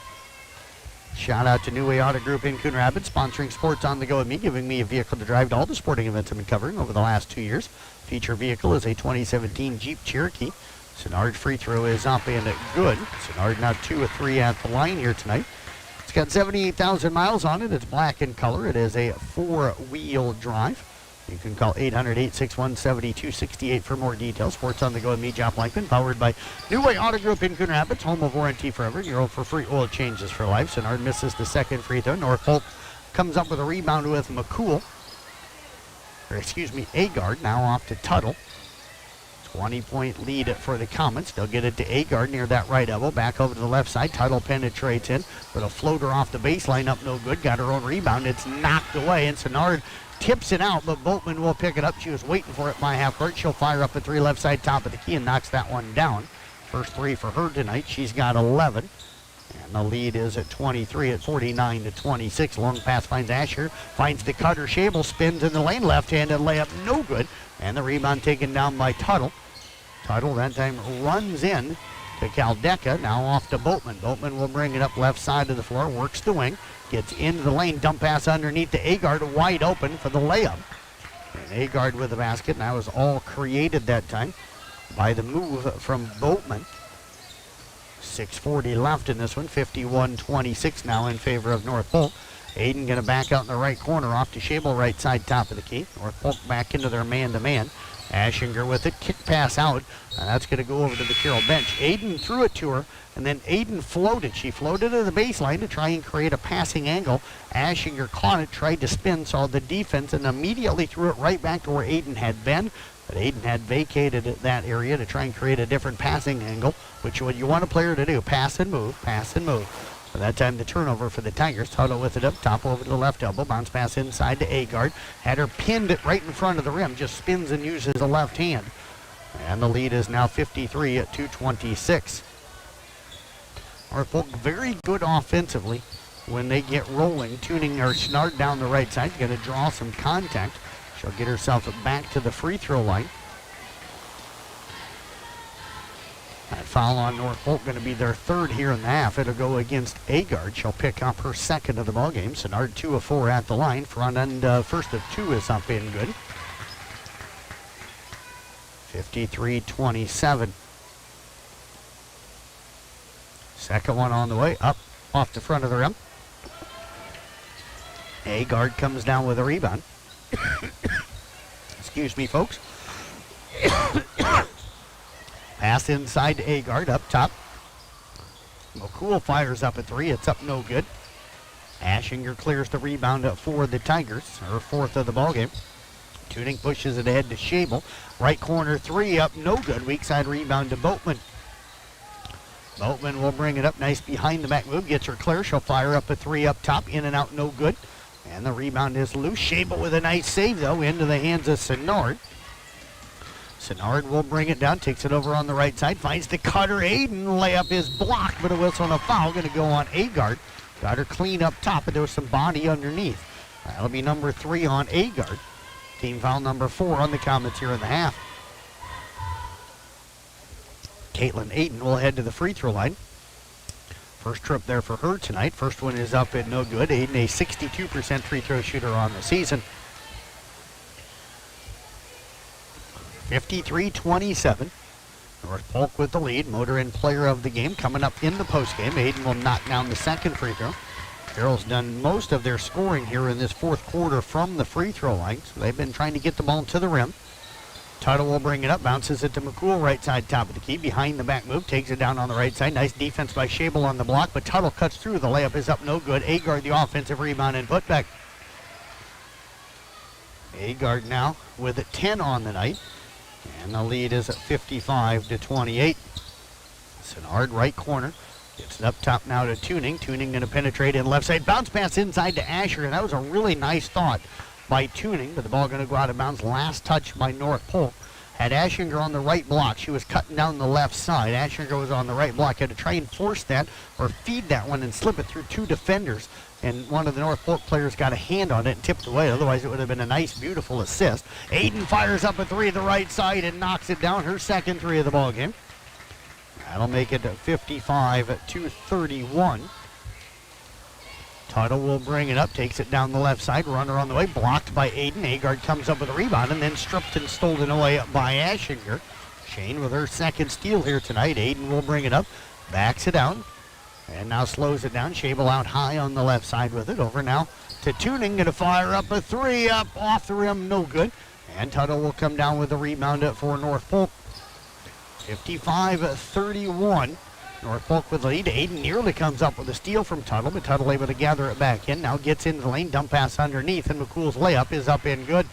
Shout out to New Way Auto Group in Coon Rapids, sponsoring Sports on the Go with me, giving me a vehicle to drive to all the sporting events I've been covering over the last 2 years. Feature vehicle is a 2017 Jeep Cherokee. Sinnard free throw is up and good. Sinnard now 2 of 3 at the line here tonight. It's got 78,000 miles on it. It's black in color. It is a 4-wheel drive. You can call 800-861-7268 for more details. Sports on the Go with me, John Blankman, powered by New Way Auto Group in Coon Rapids, home of warranty forever. You're home for free oil changes for life. Sinnard misses the second free throw. North Polk comes up with a rebound with McCool. Agard now off to Tuttle. 20-point lead for the Comets. They'll get it to Agard near that right elbow. Back over to the left side. Tuttle penetrates in, but a floater off the baseline up no good. Got her own rebound. It's knocked away, and Senard tips it out, but Boatman will pick it up. She was waiting for it by half court. She'll fire up a three left side top of the key and knocks that one down. First three for her tonight. She's got 11. And the lead is at 23 at 49-26. Long pass finds Asher. Finds the cutter. Schabel spins in the lane. Left-handed layup. No good. And the rebound taken down by Tuttle. Tuttle that time runs in to Caldeca. Now off to Boatman. Boatman will bring it up left side of the floor. Works the wing. Gets into the lane. Dump pass underneath to Agard. Wide open for the layup. And Agard with the basket. And that was all created that time by the move from Boatman. 6:40 left in this one. 51-26 now in favor of North Polk. Aiden going to back out in the right corner off to Schabel, right side top of the key. North Polk back into their man-to-man. Ashinger with it, kick pass out, and that's going to go over to the Carroll bench. Aiden threw it to her, and then Aiden floated. She floated to the baseline to try and create a passing angle. Ashinger caught it, tried to spin, saw the defense, and immediately threw it right back to where Aiden had been. But Aiden had vacated that area to try and create a different passing angle, which what you want a player to do, pass and move, pass and move. By that time, the turnover for the Tigers. Tuttle with it up top over to the left elbow. Bounce pass inside to Agard. Had her pinned it right in front of the rim. Just spins and uses the left hand. And the lead is now 53-26. North Polk very good offensively when they get rolling. Tuning her Schnard down the right side. Going to draw some contact. She'll get herself back to the free throw line. That foul on North Polk going to be their third here in the half. It'll go against Agard. She'll pick up her second of the ball game. Senard 2 of 4 at the line. Front end first of 2 is up in good. 53-27. Second one on the way. Up off the front of the rim. Agard comes down with a rebound. Excuse me, folks. Pass inside to Agard, up top. McCool fires up a three. It's up no good. Ashinger clears the rebound up for the Tigers, her fourth of the ballgame. Tuning pushes it ahead to Schabel. Right corner three up, no good. Weak side rebound to Boatman. Boatman will bring it up. Nice behind the back move. Gets her clear. She'll fire up a three up top. In and out, no good. And the rebound is loose. Schabel with a nice save, though, into the hands of Senard. Senard will bring it down, takes it over on the right side, finds the cutter. Aiden, layup is blocked, but a whistle and a foul going to go on Agard. Got her clean up top, but there was some body underneath. That'll be number 3 on Agard. Team foul number 4 on the Comets here in the half. Caitlin Aiden will head to the free throw line. First trip there for her tonight. First one is up and no good. Aiden, a 62% free throw shooter on the season. 53-27. North Polk with the lead. Motor in player of the game coming up in the postgame. Aiden will knock down the second free throw. Carroll's done most of their scoring here in this fourth quarter from the free throw line. So they've been trying to get the ball to the rim. Tuttle will bring it up, bounces it to McCool, right side top of the key. Behind the back move, takes it down on the right side. Nice defense by Schabel on the block, but Tuttle cuts through. The layup is up no good. Agard the offensive rebound and putback. Agard now with a 10 on the night. And the lead is at 55-28. Senard right corner. Gets it up top now to Tuning. Tuning going to penetrate in left side. Bounce pass inside to Asher. And that was a really nice thought by Tuning. But the ball going to go out of bounds. Last touch by North Polk. Had Ashinger on the right block. She was cutting down the left side. Ashinger was on the right block. Had to try and force that or feed that one and slip it through 2 defenders. And one of the North Polk players got a hand on it and tipped away. Otherwise, it would have been a nice, beautiful assist. Aiden fires up a three to the right side and knocks it down. Her second three of the ball game. That'll make it 55-31. Tuttle will bring it up, takes it down the left side. Runner on the way, blocked by Aiden. Agard comes up with a rebound and then stripped and stolen away by Ashinger. Shane with her second steal here tonight. Aiden will bring it up, backs it down. And now slows it down. Schabel out high on the left side with it. Over now to Tuning. Going to fire up a three up off the rim. No good. And Tuttle will come down with the rebound for North Polk. 55-31. North Polk with the lead. Aiden nearly comes up with a steal from Tuttle, but Tuttle able to gather it back in. Now gets into the lane. Dump pass underneath, and McCool's layup is up in good.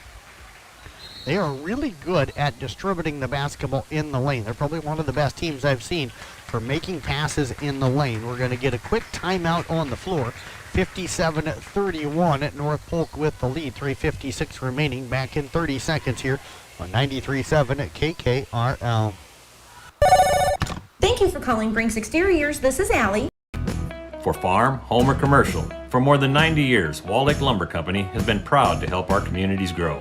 They are really good at distributing the basketball in the lane. They're probably one of the best teams I've seen for making passes in the lane. We're going to get a quick timeout on the floor. 57-31 at North Polk with the lead. 3:56 remaining. Back in 30 seconds here on 93.7 at KKRL. Thank you for calling Brinks Exteriors. This is Allie. For farm, home, or commercial, for more than 90 years, Wall Lake Lumber Company has been proud to help our communities grow.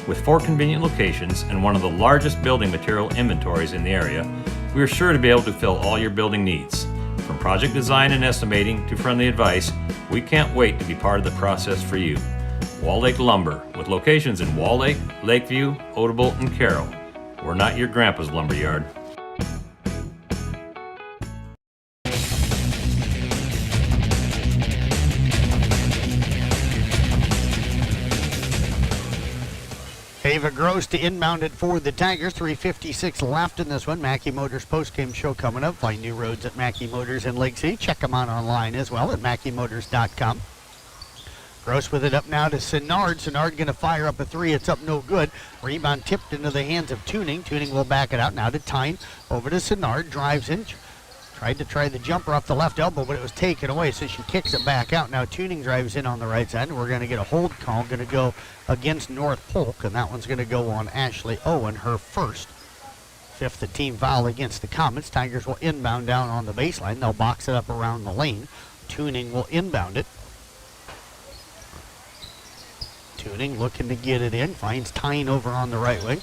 With 4 convenient locations and one of the largest building material inventories in the area, we are sure to be able to fill all your building needs. From project design and estimating to friendly advice, we can't wait to be part of the process for you. Wall Lake Lumber, with locations in Wall Lake, Lakeview, Odebolt, and Carroll. We're not your grandpa's lumberyard. Ava Gross to inbound it for the Tigers. 3:56 left in this one. Mackey Motors post-game show coming up. Find new roads at Mackey Motors in Lake City. Check them out online as well at MackeyMotors.com. Gross with it up now to Sinnard. Sinnard going to fire up a 3. It's up no good. Rebound tipped into the hands of Tuning. Tuning will back it out now to Tyne. Over to Sinnard. Drives in. Tried to try the jumper off the left elbow, but it was taken away, so she kicks it back out. Now Tuning drives in on the right side, and we're going to get a hold call. Going to go against North Polk, and that one's going to go on Ashley Owen, her first. 5th team foul against the Comets. Tigers will inbound down on the baseline. They'll box it up around the lane. Tuning will inbound it. Tuning looking to get it in. Finds Tyne over on the right wing.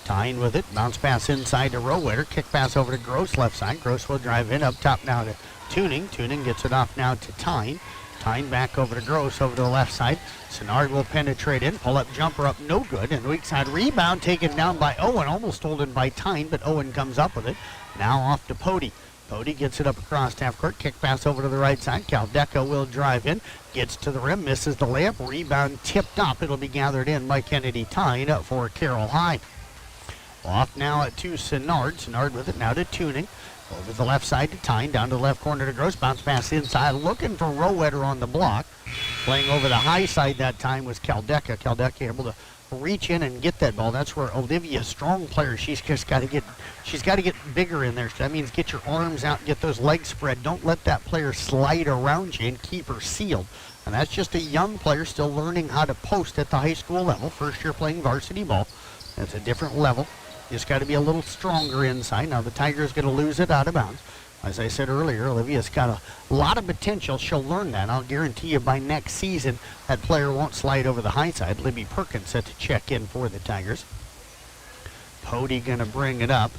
Tyne with it. Bounce pass inside to Rowetter. Kick pass over to Gross left side. Gross will drive in up top now to Tuning. Tuning gets it off now to Tyne. Tyne back over to Gross over to the left side. Sinnard will penetrate in. Pull up jumper up no good. And weak side rebound taken down by Owen. Almost stolen by Tyne, but Owen comes up with it. Now off to Pody. Pody gets it up across half court. Kick pass over to the right side. Caldeca will drive in. Gets to the rim. Misses the layup. Rebound tipped up. It'll be gathered in by Kennedy Tyne up for Carroll High. Off now to Sinnard. Sinnard with it now to Tuning. Over the left side to Tyne. Down to the left corner to Gross. Bounce pass inside. Looking for Rowetter on the block. Playing over the high side that time was Caldeca. Caldeca able to reach in and get that ball. That's where Olivia, strong player, she's got to get bigger in there. So that means get your arms out, get those legs spread. Don't let that player slide around you and keep her sealed. And that's just a young player still learning how to post at the high school level. First year playing varsity ball. That's a different level. Just got to be a little stronger inside. Now the Tigers going to lose it out of bounds. As I said earlier, Olivia's got a lot of potential. She'll learn that. I'll guarantee you by next season that player won't slide over the high side. Libby Perkins set to check in for the Tigers. Pody going to bring it up.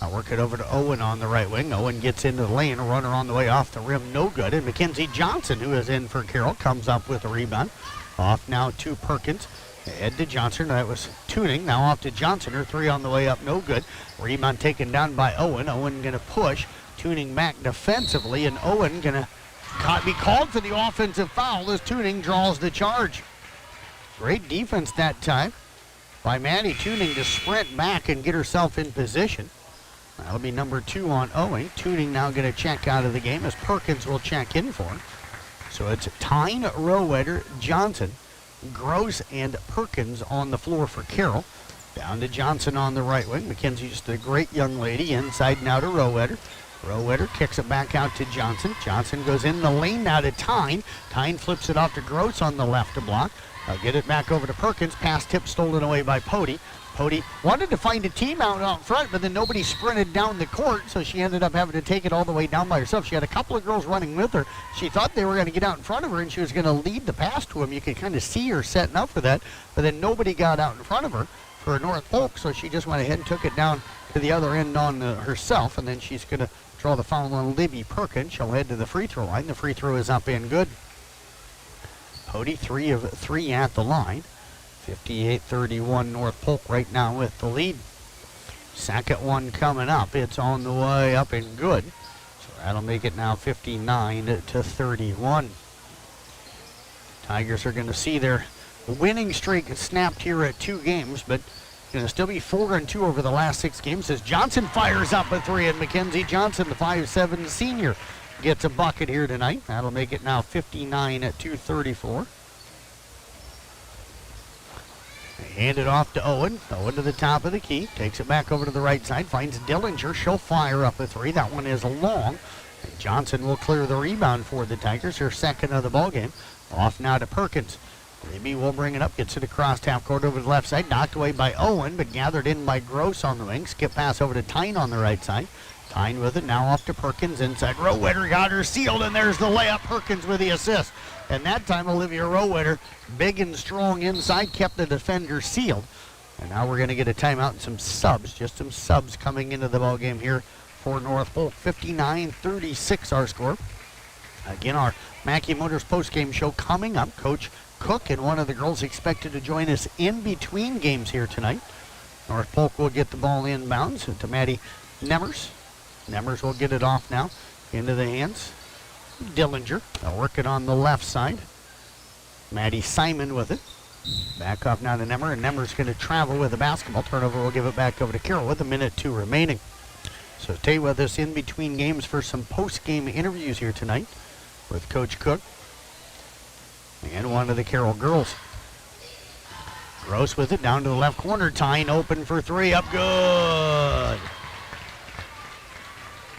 I'll work it over to Owen on the right wing. Owen gets into the lane. A runner on the way off the rim. No good. And Mackenzie Johnson, who is in for Carroll, comes up with a rebound. Off now to Perkins. Head to Johnson. That was Tuning. Now off to Johnson. Her 3 on the way up. No good. Rebound taken down by Owen. Owen going to push. Tuning back defensively. And Owen going to be called for the offensive foul as Tuning draws the charge. Great defense that time by Maddie Tuning to sprint back and get herself in position. That'll be number 2 on Owen. Tuning now going to check out of the game as Perkins will check in for him. So it's Tyne, Rowetter, Johnson, Gross, and Perkins on the floor for Carroll. Down to Johnson on the right wing. Mackenzie just a great young lady. Inside now to Rowetter. Rowetter kicks it back out to Johnson. Johnson goes in the lane now to Tyne. Tyne flips it off to Gross on the left to block. I'll get it back over to Perkins. Pass tip stolen away by Pody. Pody wanted to find a team out front, but then nobody sprinted down the court, so she ended up having to take it all the way down by herself. She had a couple of girls running with her. She thought they were going to get out in front of her, and she was going to lead the pass to him. You could kind of see her setting up for that, but then nobody got out in front of her for North Polk, so she just went ahead and took it down to the other end on herself, and then she's going to draw the foul on Libby Perkins. She'll head to the free throw line. The free throw is up and good. Pody 3 of 3 at the line. 58-31 North Polk right now with the lead. Second one coming up. It's on the way up and good. So that'll make it now 59-31. Tigers are going to see their winning streak snapped here at 2 games, but going to still be 4-2 over the last 6 games as Johnson fires up a 3, and Mackenzie Johnson, the 5'7" senior, gets a bucket here tonight. That'll make it now 59-34. Hand it off to Owen. Owen to the top of the key. Takes it back over to the right side. Finds Dillinger. She'll fire up a three. That one is long. And Johnson will clear the rebound for the Tigers. Her second of the ball game. Off now to Perkins. Maybe will bring it up. Gets it across half court over to the left side. Knocked away by Owen, but gathered in by Gross on the wing. Skip pass over to Tyne on the right side. Tyne with it. Now off to Perkins. Inside. Rowetter got her sealed, and there's the layup. Perkins with the assist. And that time, Olivia Rowetter, big and strong inside, kept the defender sealed. And now we're going to get a timeout and some subs. Just some subs coming into the ball game here for North Polk. 59-36 our score. Again, our Mackey Motors postgame show coming up. Coach Cook and one of the girls expected to join us in between games here tonight. North Polk will get the ball inbounds to Maddie Nemmers. Nemmers will get it off now into the hands. Dillinger. They'll work it on the left side. Maddie Simon with it. Back off now to Nemmer, and Nemmer's going to travel with the basketball. Turnover will give it back over to Carroll with 1:02 remaining. So stay with us in between games for some post-game interviews here tonight with Coach Cook and one of the Carroll girls. Gross with it down to the left corner. Tyne open for three. Up good.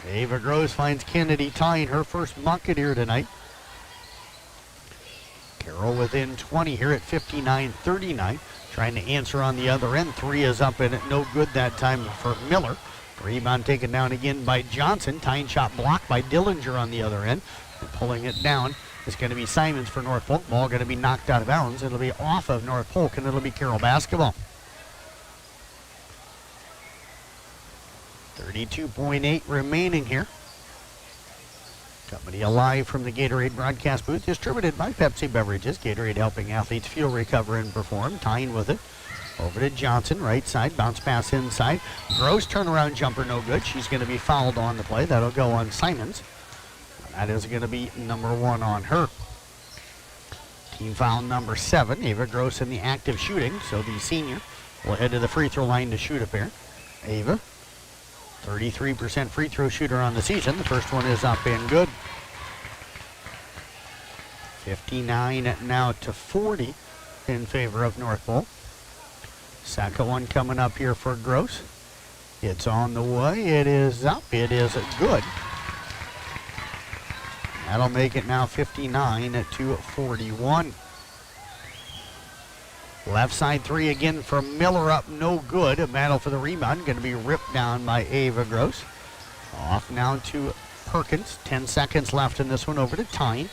Ava Gross finds Kennedy Tyne her first bucket here tonight. Carroll within 20 here at 59-39. Trying to answer on the other end. Three is up and no good that time for Miller. Rebound taken down again by Johnson. Tyne shot blocked by Dillinger on the other end. And pulling it down is going to be Simons for North Polk. Ball going to be knocked out of bounds. It'll be off of North Polk and it'll be Carroll basketball. 32.8 remaining here. Company alive from the Gatorade broadcast booth, distributed by Pepsi Beverages. Gatorade helping athletes fuel, recover, and perform. Tyne with it. Over to Johnson, right side. Bounce pass inside. Gross turnaround jumper, no good. She's going to be fouled on the play. That'll go on Simons. That is going to be number 1 on her. Team foul number 7. Ava Gross in the active shooting, so the senior will head to the free throw line to shoot a pair. Ava, 33% free throw shooter on the season. The first one is up and good. 59 now to 40 in favor of North Polk. Second one coming up here for Gross. It's on the way. It is up. It is good. That'll make it now 59 to 41. Left side three again from Miller up, no good. A battle for the rebound, going to be ripped down by Ava Gross. Off now to Perkins. 10 seconds left in this one, over to Tyne.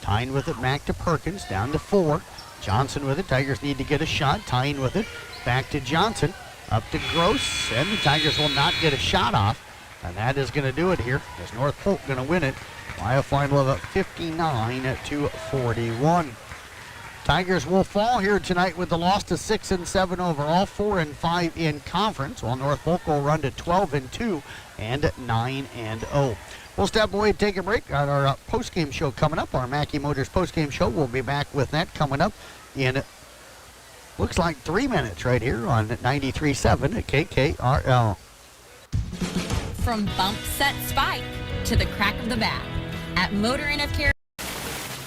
Tyne with it back to Perkins, down to 4. Johnson with it. Tigers need to get a shot. Tyne with it. Back to Johnson. Up to Gross. And the Tigers will not get a shot off. And that is going to do it here. As North Polk going to win it by a final of 59 to 41. Tigers will fall here tonight with the loss to 6-7 overall, 4-5 in conference, while North Polk will run to 12-2 and 9-0. We'll step away and take a break on our post-game show coming up. Our Mackey Motors post-game show. We'll be back with that coming up in, looks like 3 minutes right here on 93.7 at KKRL. From bump, set, spike to the crack of the bat, at Motor Inn of Carroll.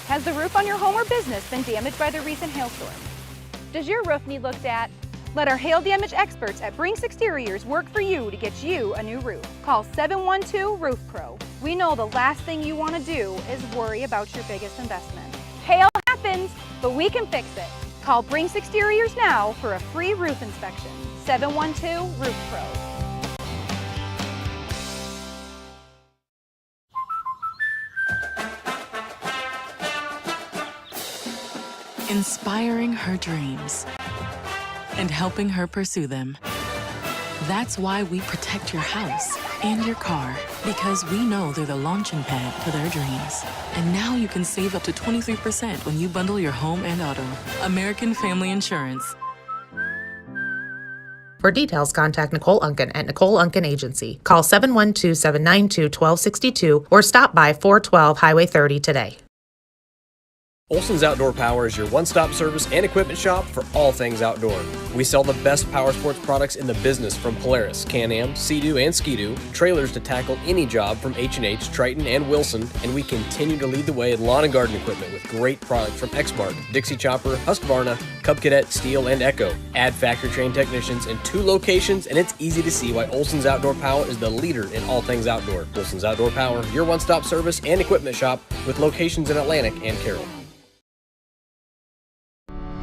Has the roof on your home or business been damaged by the recent hailstorm? Does your roof need looked at? Let our hail damage experts at Brinks Exteriors work for you to get you a new roof. Call 712 Roof Pro. We know the last thing you want to do is worry about your biggest investment. Hail happens, but we can fix it. Call Brinks Exteriors now for a free roof inspection. 712 Roof Pro. Inspiring her dreams and helping her pursue them. That's why we protect your house and your car, because we know they're the launching pad to their dreams. And now you can save up to 23% when you bundle your home and auto. American Family Insurance. For details, contact Nicole Unken at Nicole Unken Agency. Call 712-792-1262 or stop by 412 Highway 30 today. Olson's Outdoor Power is your one-stop service and equipment shop for all things outdoor. We sell the best power sports products in the business, from Polaris, Can-Am, Sea-Doo, and Ski-Doo, trailers to tackle any job from H&H, Triton, and Wilson, and we continue to lead the way in lawn and garden equipment with great products from Exmark, Dixie Chopper, Husqvarna, Cub Cadet, Steel, and Echo. Add factory-trained technicians in 2 locations, and it's easy to see why Olson's Outdoor Power is the leader in all things outdoor. Olson's Outdoor Power, your one-stop service and equipment shop with locations in Atlantic and Carroll.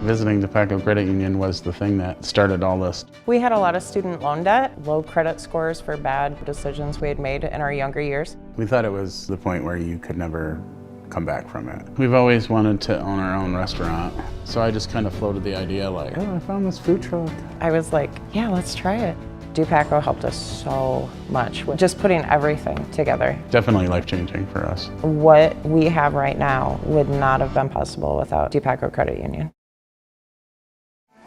Visiting the Paco Credit Union was the thing that started all this. We had a lot of student loan debt, low credit scores for bad decisions we had made in our younger years. We thought it was the point where you could never come back from it. We've always wanted to own our own restaurant, so I just kind of floated the idea like, oh, I found this food truck. I was like, yeah, let's try it. Dupaco helped us so much with just putting everything together. Definitely life-changing for us. What we have right now would not have been possible without Dupaco Credit Union.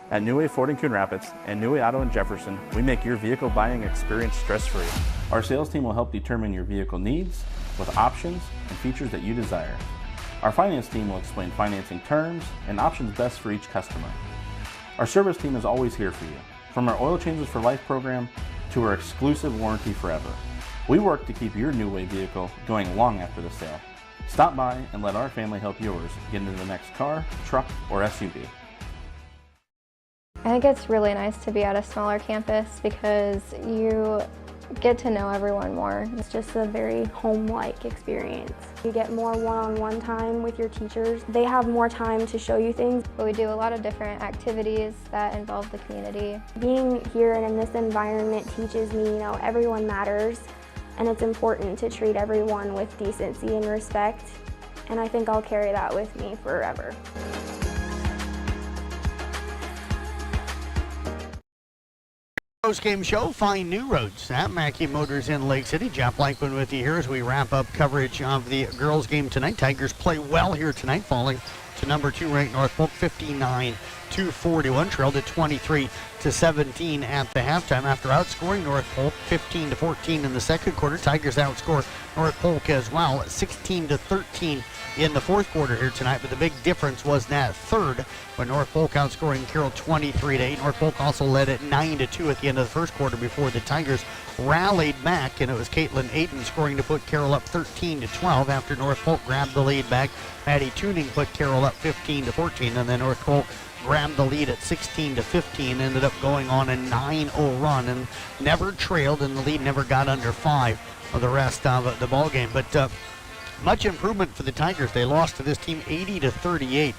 At New Way Ford in Coon Rapids and New Way Auto in Jefferson, we make your vehicle buying experience stress-free. Our sales team will help determine your vehicle needs with options and features that you desire. Our finance team will explain financing terms and options best for each customer. Our service team is always here for you, from our Oil Changes for Life program to our exclusive warranty forever. We work to keep your New Way vehicle going long after the sale. Stop by and let our family help yours get into the next car, truck, or SUV. I think it's really nice to be at a smaller campus because you get to know everyone more. It's just a very home-like experience. You get more one-on-one time with your teachers. They have more time to show you things. But we do a lot of different activities that involve the community. Being here and in this environment teaches me, everyone matters, and it's important to treat everyone with decency and respect. And I think I'll carry that with me forever. Post-game show, find new roads at Mackey Motors in Lake City. Jeff Blankman with you here as we wrap up coverage of the girls' game tonight. Tigers play well here tonight, falling to number 2 ranked North Polk 59-41, trailed at 23-17 at the halftime after outscoring North Polk 15-14 in the second quarter. Tigers outscore North Polk as well, 16-13 in the fourth quarter here tonight, but the big difference was that third when North Polk outscoring Carroll 23-8. North Polk also led at 9-2 at the end of the first quarter before the Tigers rallied back, and it was Caitlin Aiden scoring to put Carroll up 13-12 after North Polk grabbed the lead back. Maddie Tuning put Carroll up 15-14, and then North Polk grabbed the lead at 16-15, ended up going on a 9-0 run and never trailed, and the lead never got under 5 for the rest of the ball game. But much improvement for the Tigers. They lost to this team 80-38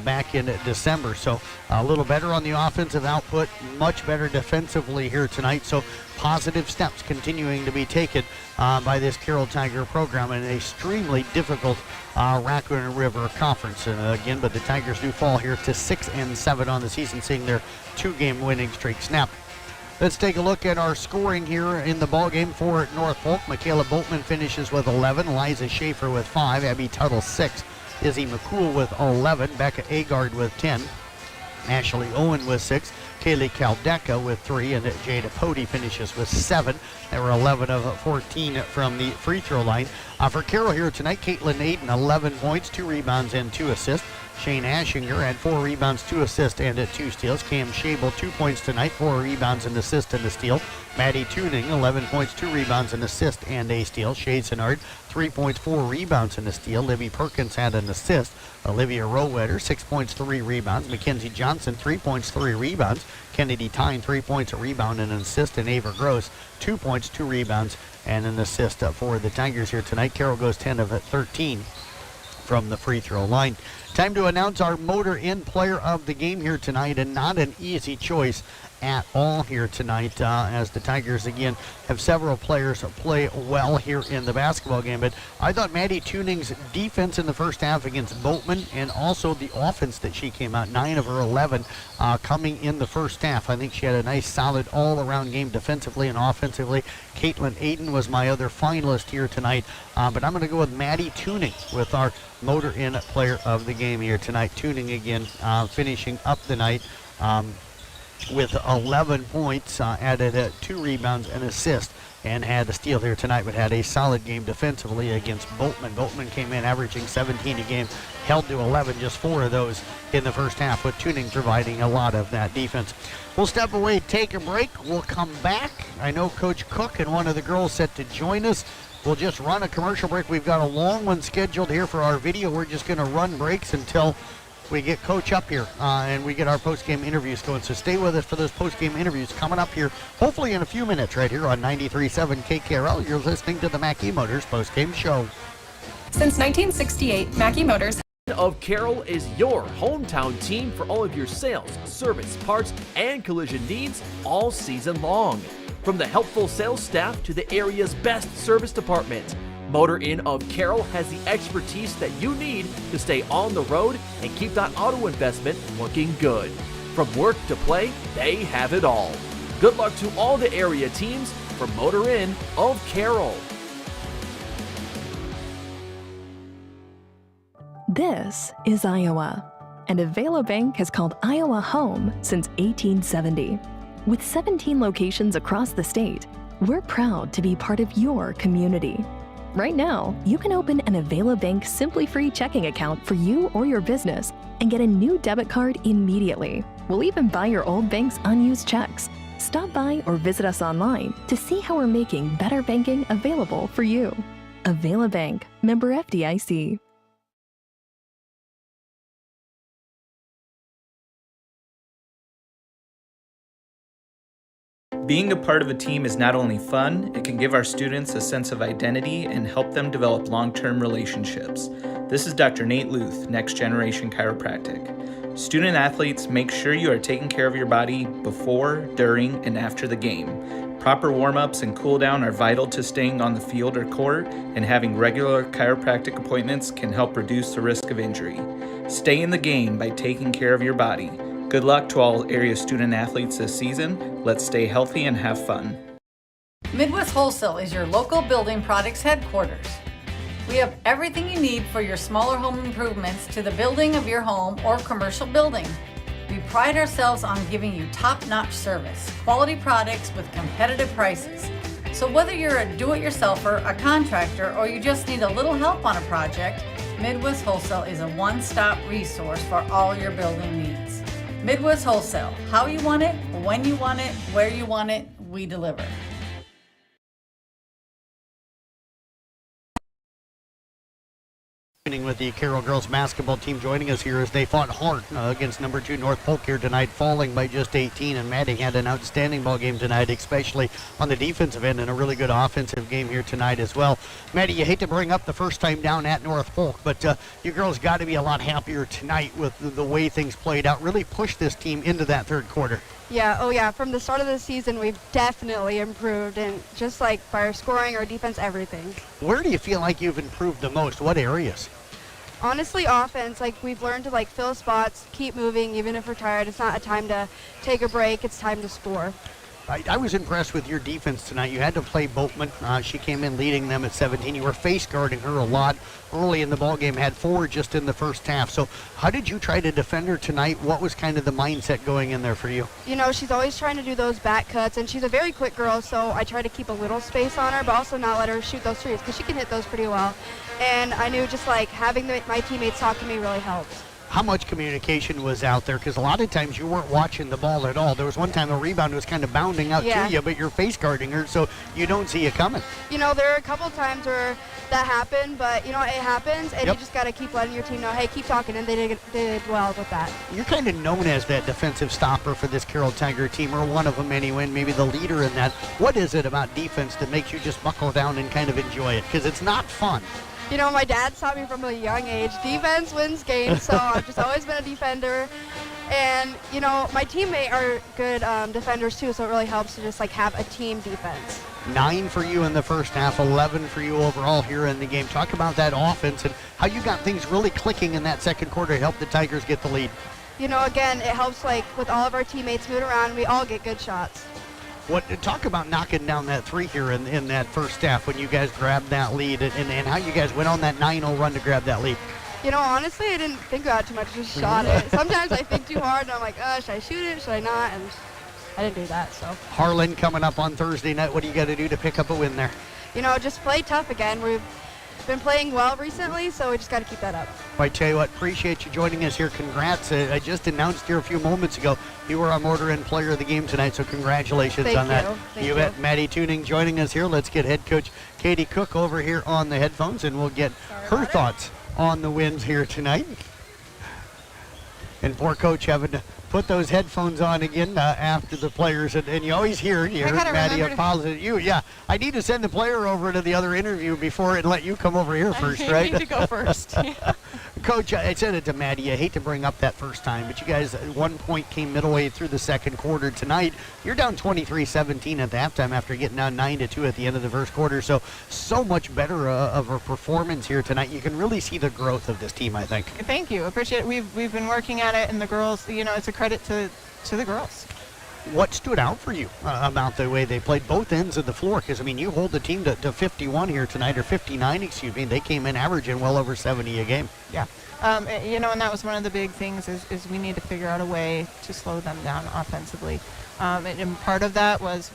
back in December. So a little better on the offensive output, much better defensively here tonight. So positive steps continuing to be taken by this Carroll Tiger program in an extremely difficult Raccoon River Conference. And again, but the Tigers do fall here to 6-7 on the season, seeing their 2-game winning streak snap. Let's take a look at our scoring here in the ballgame for North Polk. Michaela Boatman finishes with 11, Liza Schaefer with 5, Abby Tuttle 6, Izzy McCool with 11, Becca Agard with 10, Ashley Owen with 6, Kaylee Caldeca with 3, and Jada Pody finishes with 7. There were 11 of 14 from the free throw line. For Carroll here tonight, Caitlin Aiden, 11 points, 2 rebounds, and 2 assists. Shane Ashinger had 4 rebounds, 2 assists, and 2 steals. Cam Schabel, 2 points tonight, 4 rebounds, an assist, and a steal. Maddie Tuning, 11 points, 2 rebounds, an assist, and a steal. Shade Senard, 3 points, 4 rebounds, and a steal. Libby Perkins had an assist. Olivia Rowetter, 6 points, 3 rebounds. Mackenzie Johnson, 3 points, 3 rebounds. Kennedy Tyne, 3 points, a rebound, and an assist. And Ava Gross, 2 points, 2 rebounds, and an assist for the Tigers here tonight. Carroll goes 10 of 13 from the free throw line. Time to announce our Motor Inn player of the game here tonight, and not an easy choice at all here tonight, as the Tigers again have several players play well here in the basketball game. But I thought Maddie Tuning's defense in the first half against Boatman, and also the offense that she came out, 9 of her 11 coming in the first half. I think she had a nice solid all-around game defensively and offensively. Caitlin Aiden was my other finalist here tonight, but I'm going to go with Maddie Tuning with our Motor Inn player of the game here tonight. Tuning again finishing up the night. with 11 points, added 2 rebounds and assist, and had a steal here tonight, but had a solid game defensively against Boltman. Boltman came in averaging 17 a game, held to 11, just 4 of those in the first half, with Tuning providing a lot of that defense. We'll step away, take a break. We'll come back. I know Coach Cook and one of the girls set to join us. We'll just run a commercial break. We've got a long one scheduled here for our video. We're just going to run breaks until we get Coach up here and we get our post-game interviews going. So stay with us for those post-game interviews coming up here, hopefully in a few minutes, right here on 93.7 KKRL. You're listening to the Mackey Motors post-game show. Since 1968, Mackey Motors of Carroll is your hometown team for all of your sales, service, parts, and collision needs all season long. From the helpful sales staff to the area's best service department, Motor Inn of Carroll has the expertise that you need to stay on the road and keep that auto investment looking good. From work to play, they have it all. Good luck to all the area teams from Motor Inn of Carroll. This is Iowa, and Avela Bank has called Iowa home since 1870. With 17 locations across the state, we're proud to be part of your community. Right now, you can open an Avela Bank Simply Free checking account for you or your business and get a new debit card immediately. We'll even buy your old bank's unused checks. Stop by or visit us online to see how we're making better banking available for you. Avela Bank, member FDIC. Being a part of a team is not only fun, it can give our students a sense of identity and help them develop long-term relationships. This is Dr. Nate Luth, Next Generation Chiropractic. Student athletes, make sure you are taking care of your body before, during, and after the game. Proper warm-ups and cool-down are vital to staying on the field or court, and having regular chiropractic appointments can help reduce the risk of injury. Stay in the game by taking care of your body. Good luck to all area student athletes this season. Let's stay healthy and have fun. Midwest Wholesale is your local building products headquarters. We have everything you need for your smaller home improvements to the building of your home or commercial building. We pride ourselves on giving you top-notch service, quality products with competitive prices. So whether you're a do-it-yourselfer, a contractor, or you just need a little help on a project, Midwest Wholesale is a one-stop resource for all your building needs. Midwest Wholesale, how you want it, when you want it, where you want it, we deliver. With the Carroll girls basketball team joining us here as they fought hard against number 2 North Polk here tonight, falling by just 18. And Maddie had an outstanding ball game tonight, especially on the defensive end, and a really good offensive game here tonight as well. Maddie, you hate to bring up the first time down at North Polk, but you girls got to be a lot happier tonight with the way things played out. Really pushed this team into that third quarter. Yeah, oh yeah, from the start of the season, we've definitely improved, and just like by our scoring, our defense, everything. Where do you feel like you've improved the most? What areas? Honestly, offense, like we've learned to like fill spots, keep moving, even if we're tired. It's not a time to take a break, it's time to score. I was impressed with your defense tonight. You had to play Boatman. She came in leading them at 17. You were face guarding her a lot early in the ball game, had 4 just in the first half. So how did you try to defend her tonight? What was kind of the mindset going in there for you? You know, she's always trying to do those back cuts, and she's a very quick girl, so I try to keep a little space on her, but also not let her shoot those threes, because she can hit those pretty well. And I knew just like having my teammates talk to me really helped. How much communication was out there? Because a lot of times you weren't watching the ball at all. There was one time a rebound was kind of bounding out to you, but you're face guarding her, so you don't see it coming. You know, there are a couple times where that happened, but you know, it happens, and you just got to keep letting your team know, hey, keep talking, and they did well with that. You're kind of known as that defensive stopper for this Carroll Tiger team, or one of them anyway, maybe the leader in that. What is it about defense that makes you just buckle down and kind of enjoy it? Because it's not fun. You know, my dad taught me from a young age, defense wins games, so I've just always been a defender. And, you know, my teammate are good defenders too, so it really helps to just like have a team defense. 9 for you in the first half, 11 for you overall here in the game. Talk about that offense and how you got things really clicking in that second quarter to help the Tigers get the lead. You know, again, it helps like with all of our teammates moving around, we all get good shots. Talk about knocking down that 3 here in that first half when you guys grabbed that lead and how you guys went on that 9-0 run to grab that lead. You know, honestly, I didn't think about it too much, just shot it. Sometimes I think too hard and I'm like, should I shoot it, should I not? And I didn't do that. So Harlan coming up on Thursday night. What do you got to do to pick up a win there? just play tough again. We've been playing well recently, so we just got to keep that up. I tell you what, appreciate you joining us here. Congrats. I just announced here a few moments ago you were our Motor Inn Player of the Game tonight, so congratulations on that. Thank you bet. Maddie Tuning joining us here. Let's get head coach Katie Cook over here on the headphones, and we'll get her thoughts on the wins here tonight. And poor coach having to put those headphones on again after the players, and you always hear Maddie apologize. I need to send the player over to the other interview before and let you come over here first, right? I need to go first. Coach, I said it to Maddie, I hate to bring up that first time, but you guys at one point came middle way through the second quarter tonight. You're down 23-17 at the halftime after getting down 9-2 at the end of the first quarter, so much better of a performance here tonight. You can really see the growth of this team, I think. Thank you. Appreciate it. We've been working at it, and the girls, it's a credit to the girls. What stood out for you about the way they played both ends of the floor? Because, you hold the team to 51 here tonight, or 59, excuse me. They came in averaging well over 70 a game. Yeah. And that was one of the big things is we need to figure out a way to slow them down offensively. And part of that was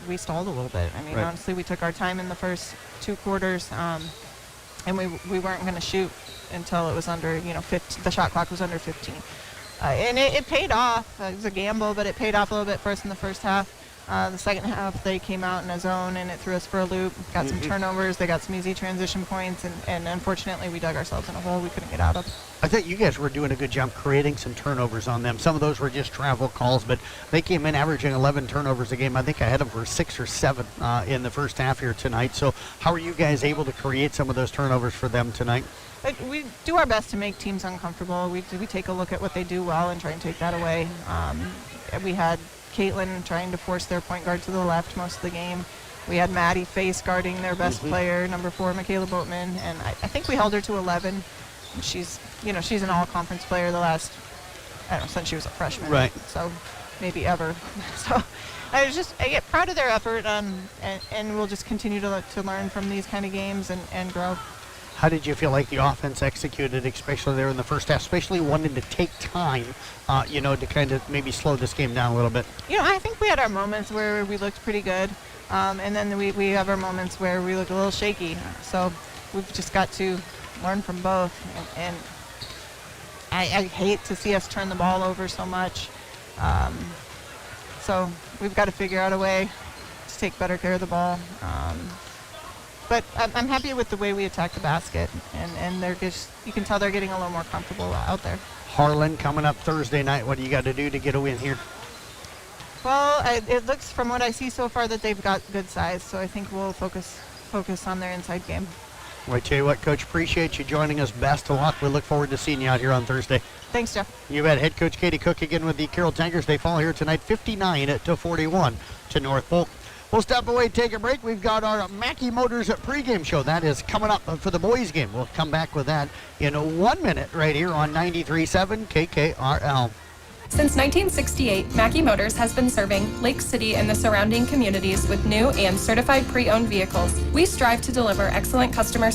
we stalled a little bit. Right. Honestly, we took our time in the first two quarters, and we weren't going to shoot until it was under, 15, the shot clock was under 15. And it paid off. It was a gamble, but it paid off a little bit for us in the first half. The second half, they came out in a zone, and it threw us for a loop. Got some turnovers. They got some easy transition points, and unfortunately, we dug ourselves in a hole we couldn't get out of. I think you guys were doing a good job creating some turnovers on them. Some of those were just travel calls, but they came in averaging 11 turnovers a game. I think I had them for 6 or 7 in the first half here tonight. So how are you guys able to create some of those turnovers for them tonight? We do our best to make teams uncomfortable. We take a look at what they do well and try and take that away. We had Caitlin trying to force their point guard to the left most of the game. We had Maddie face guarding their best player, number 4, Michaela Boatman, and I think we held her to 11. She's an all-conference player the last, since she was a freshman. Right. So maybe ever. So I get proud of their effort, and we'll just continue to learn from these kind of games and grow. How did you feel like the offense executed, especially there in the first half, especially wanting to take time, to kind of maybe slow this game down a little bit? I think we had our moments where we looked pretty good, and then we have our moments where we looked a little shaky. So we've just got to learn from both, and I hate to see us turn the ball over so much. So we've got to figure out a way to take better care of the ball. But I'm happy with the way we attack the basket, and you can tell they're getting a little more comfortable out there. Harlan coming up Thursday night. What do you got to do to get a win here? Well, it looks from what I see so far that they've got good size, so I think we'll focus on their inside game. Well, I tell you what, Coach, appreciate you joining us. Best of luck. We look forward to seeing you out here on Thursday. Thanks, Jeff. You bet. Head Coach Katie Cook again with the Carroll Tigers. They fall here tonight 59-41 to North Polk. We'll step away, take a break. We've got our Mackey Motors pregame show. That is coming up for the boys' game. We'll come back with that in 1 minute right here on 93.7 KKRL. Since 1968, Mackey Motors has been serving Lake City and the surrounding communities with new and certified pre-owned vehicles. We strive to deliver excellent customer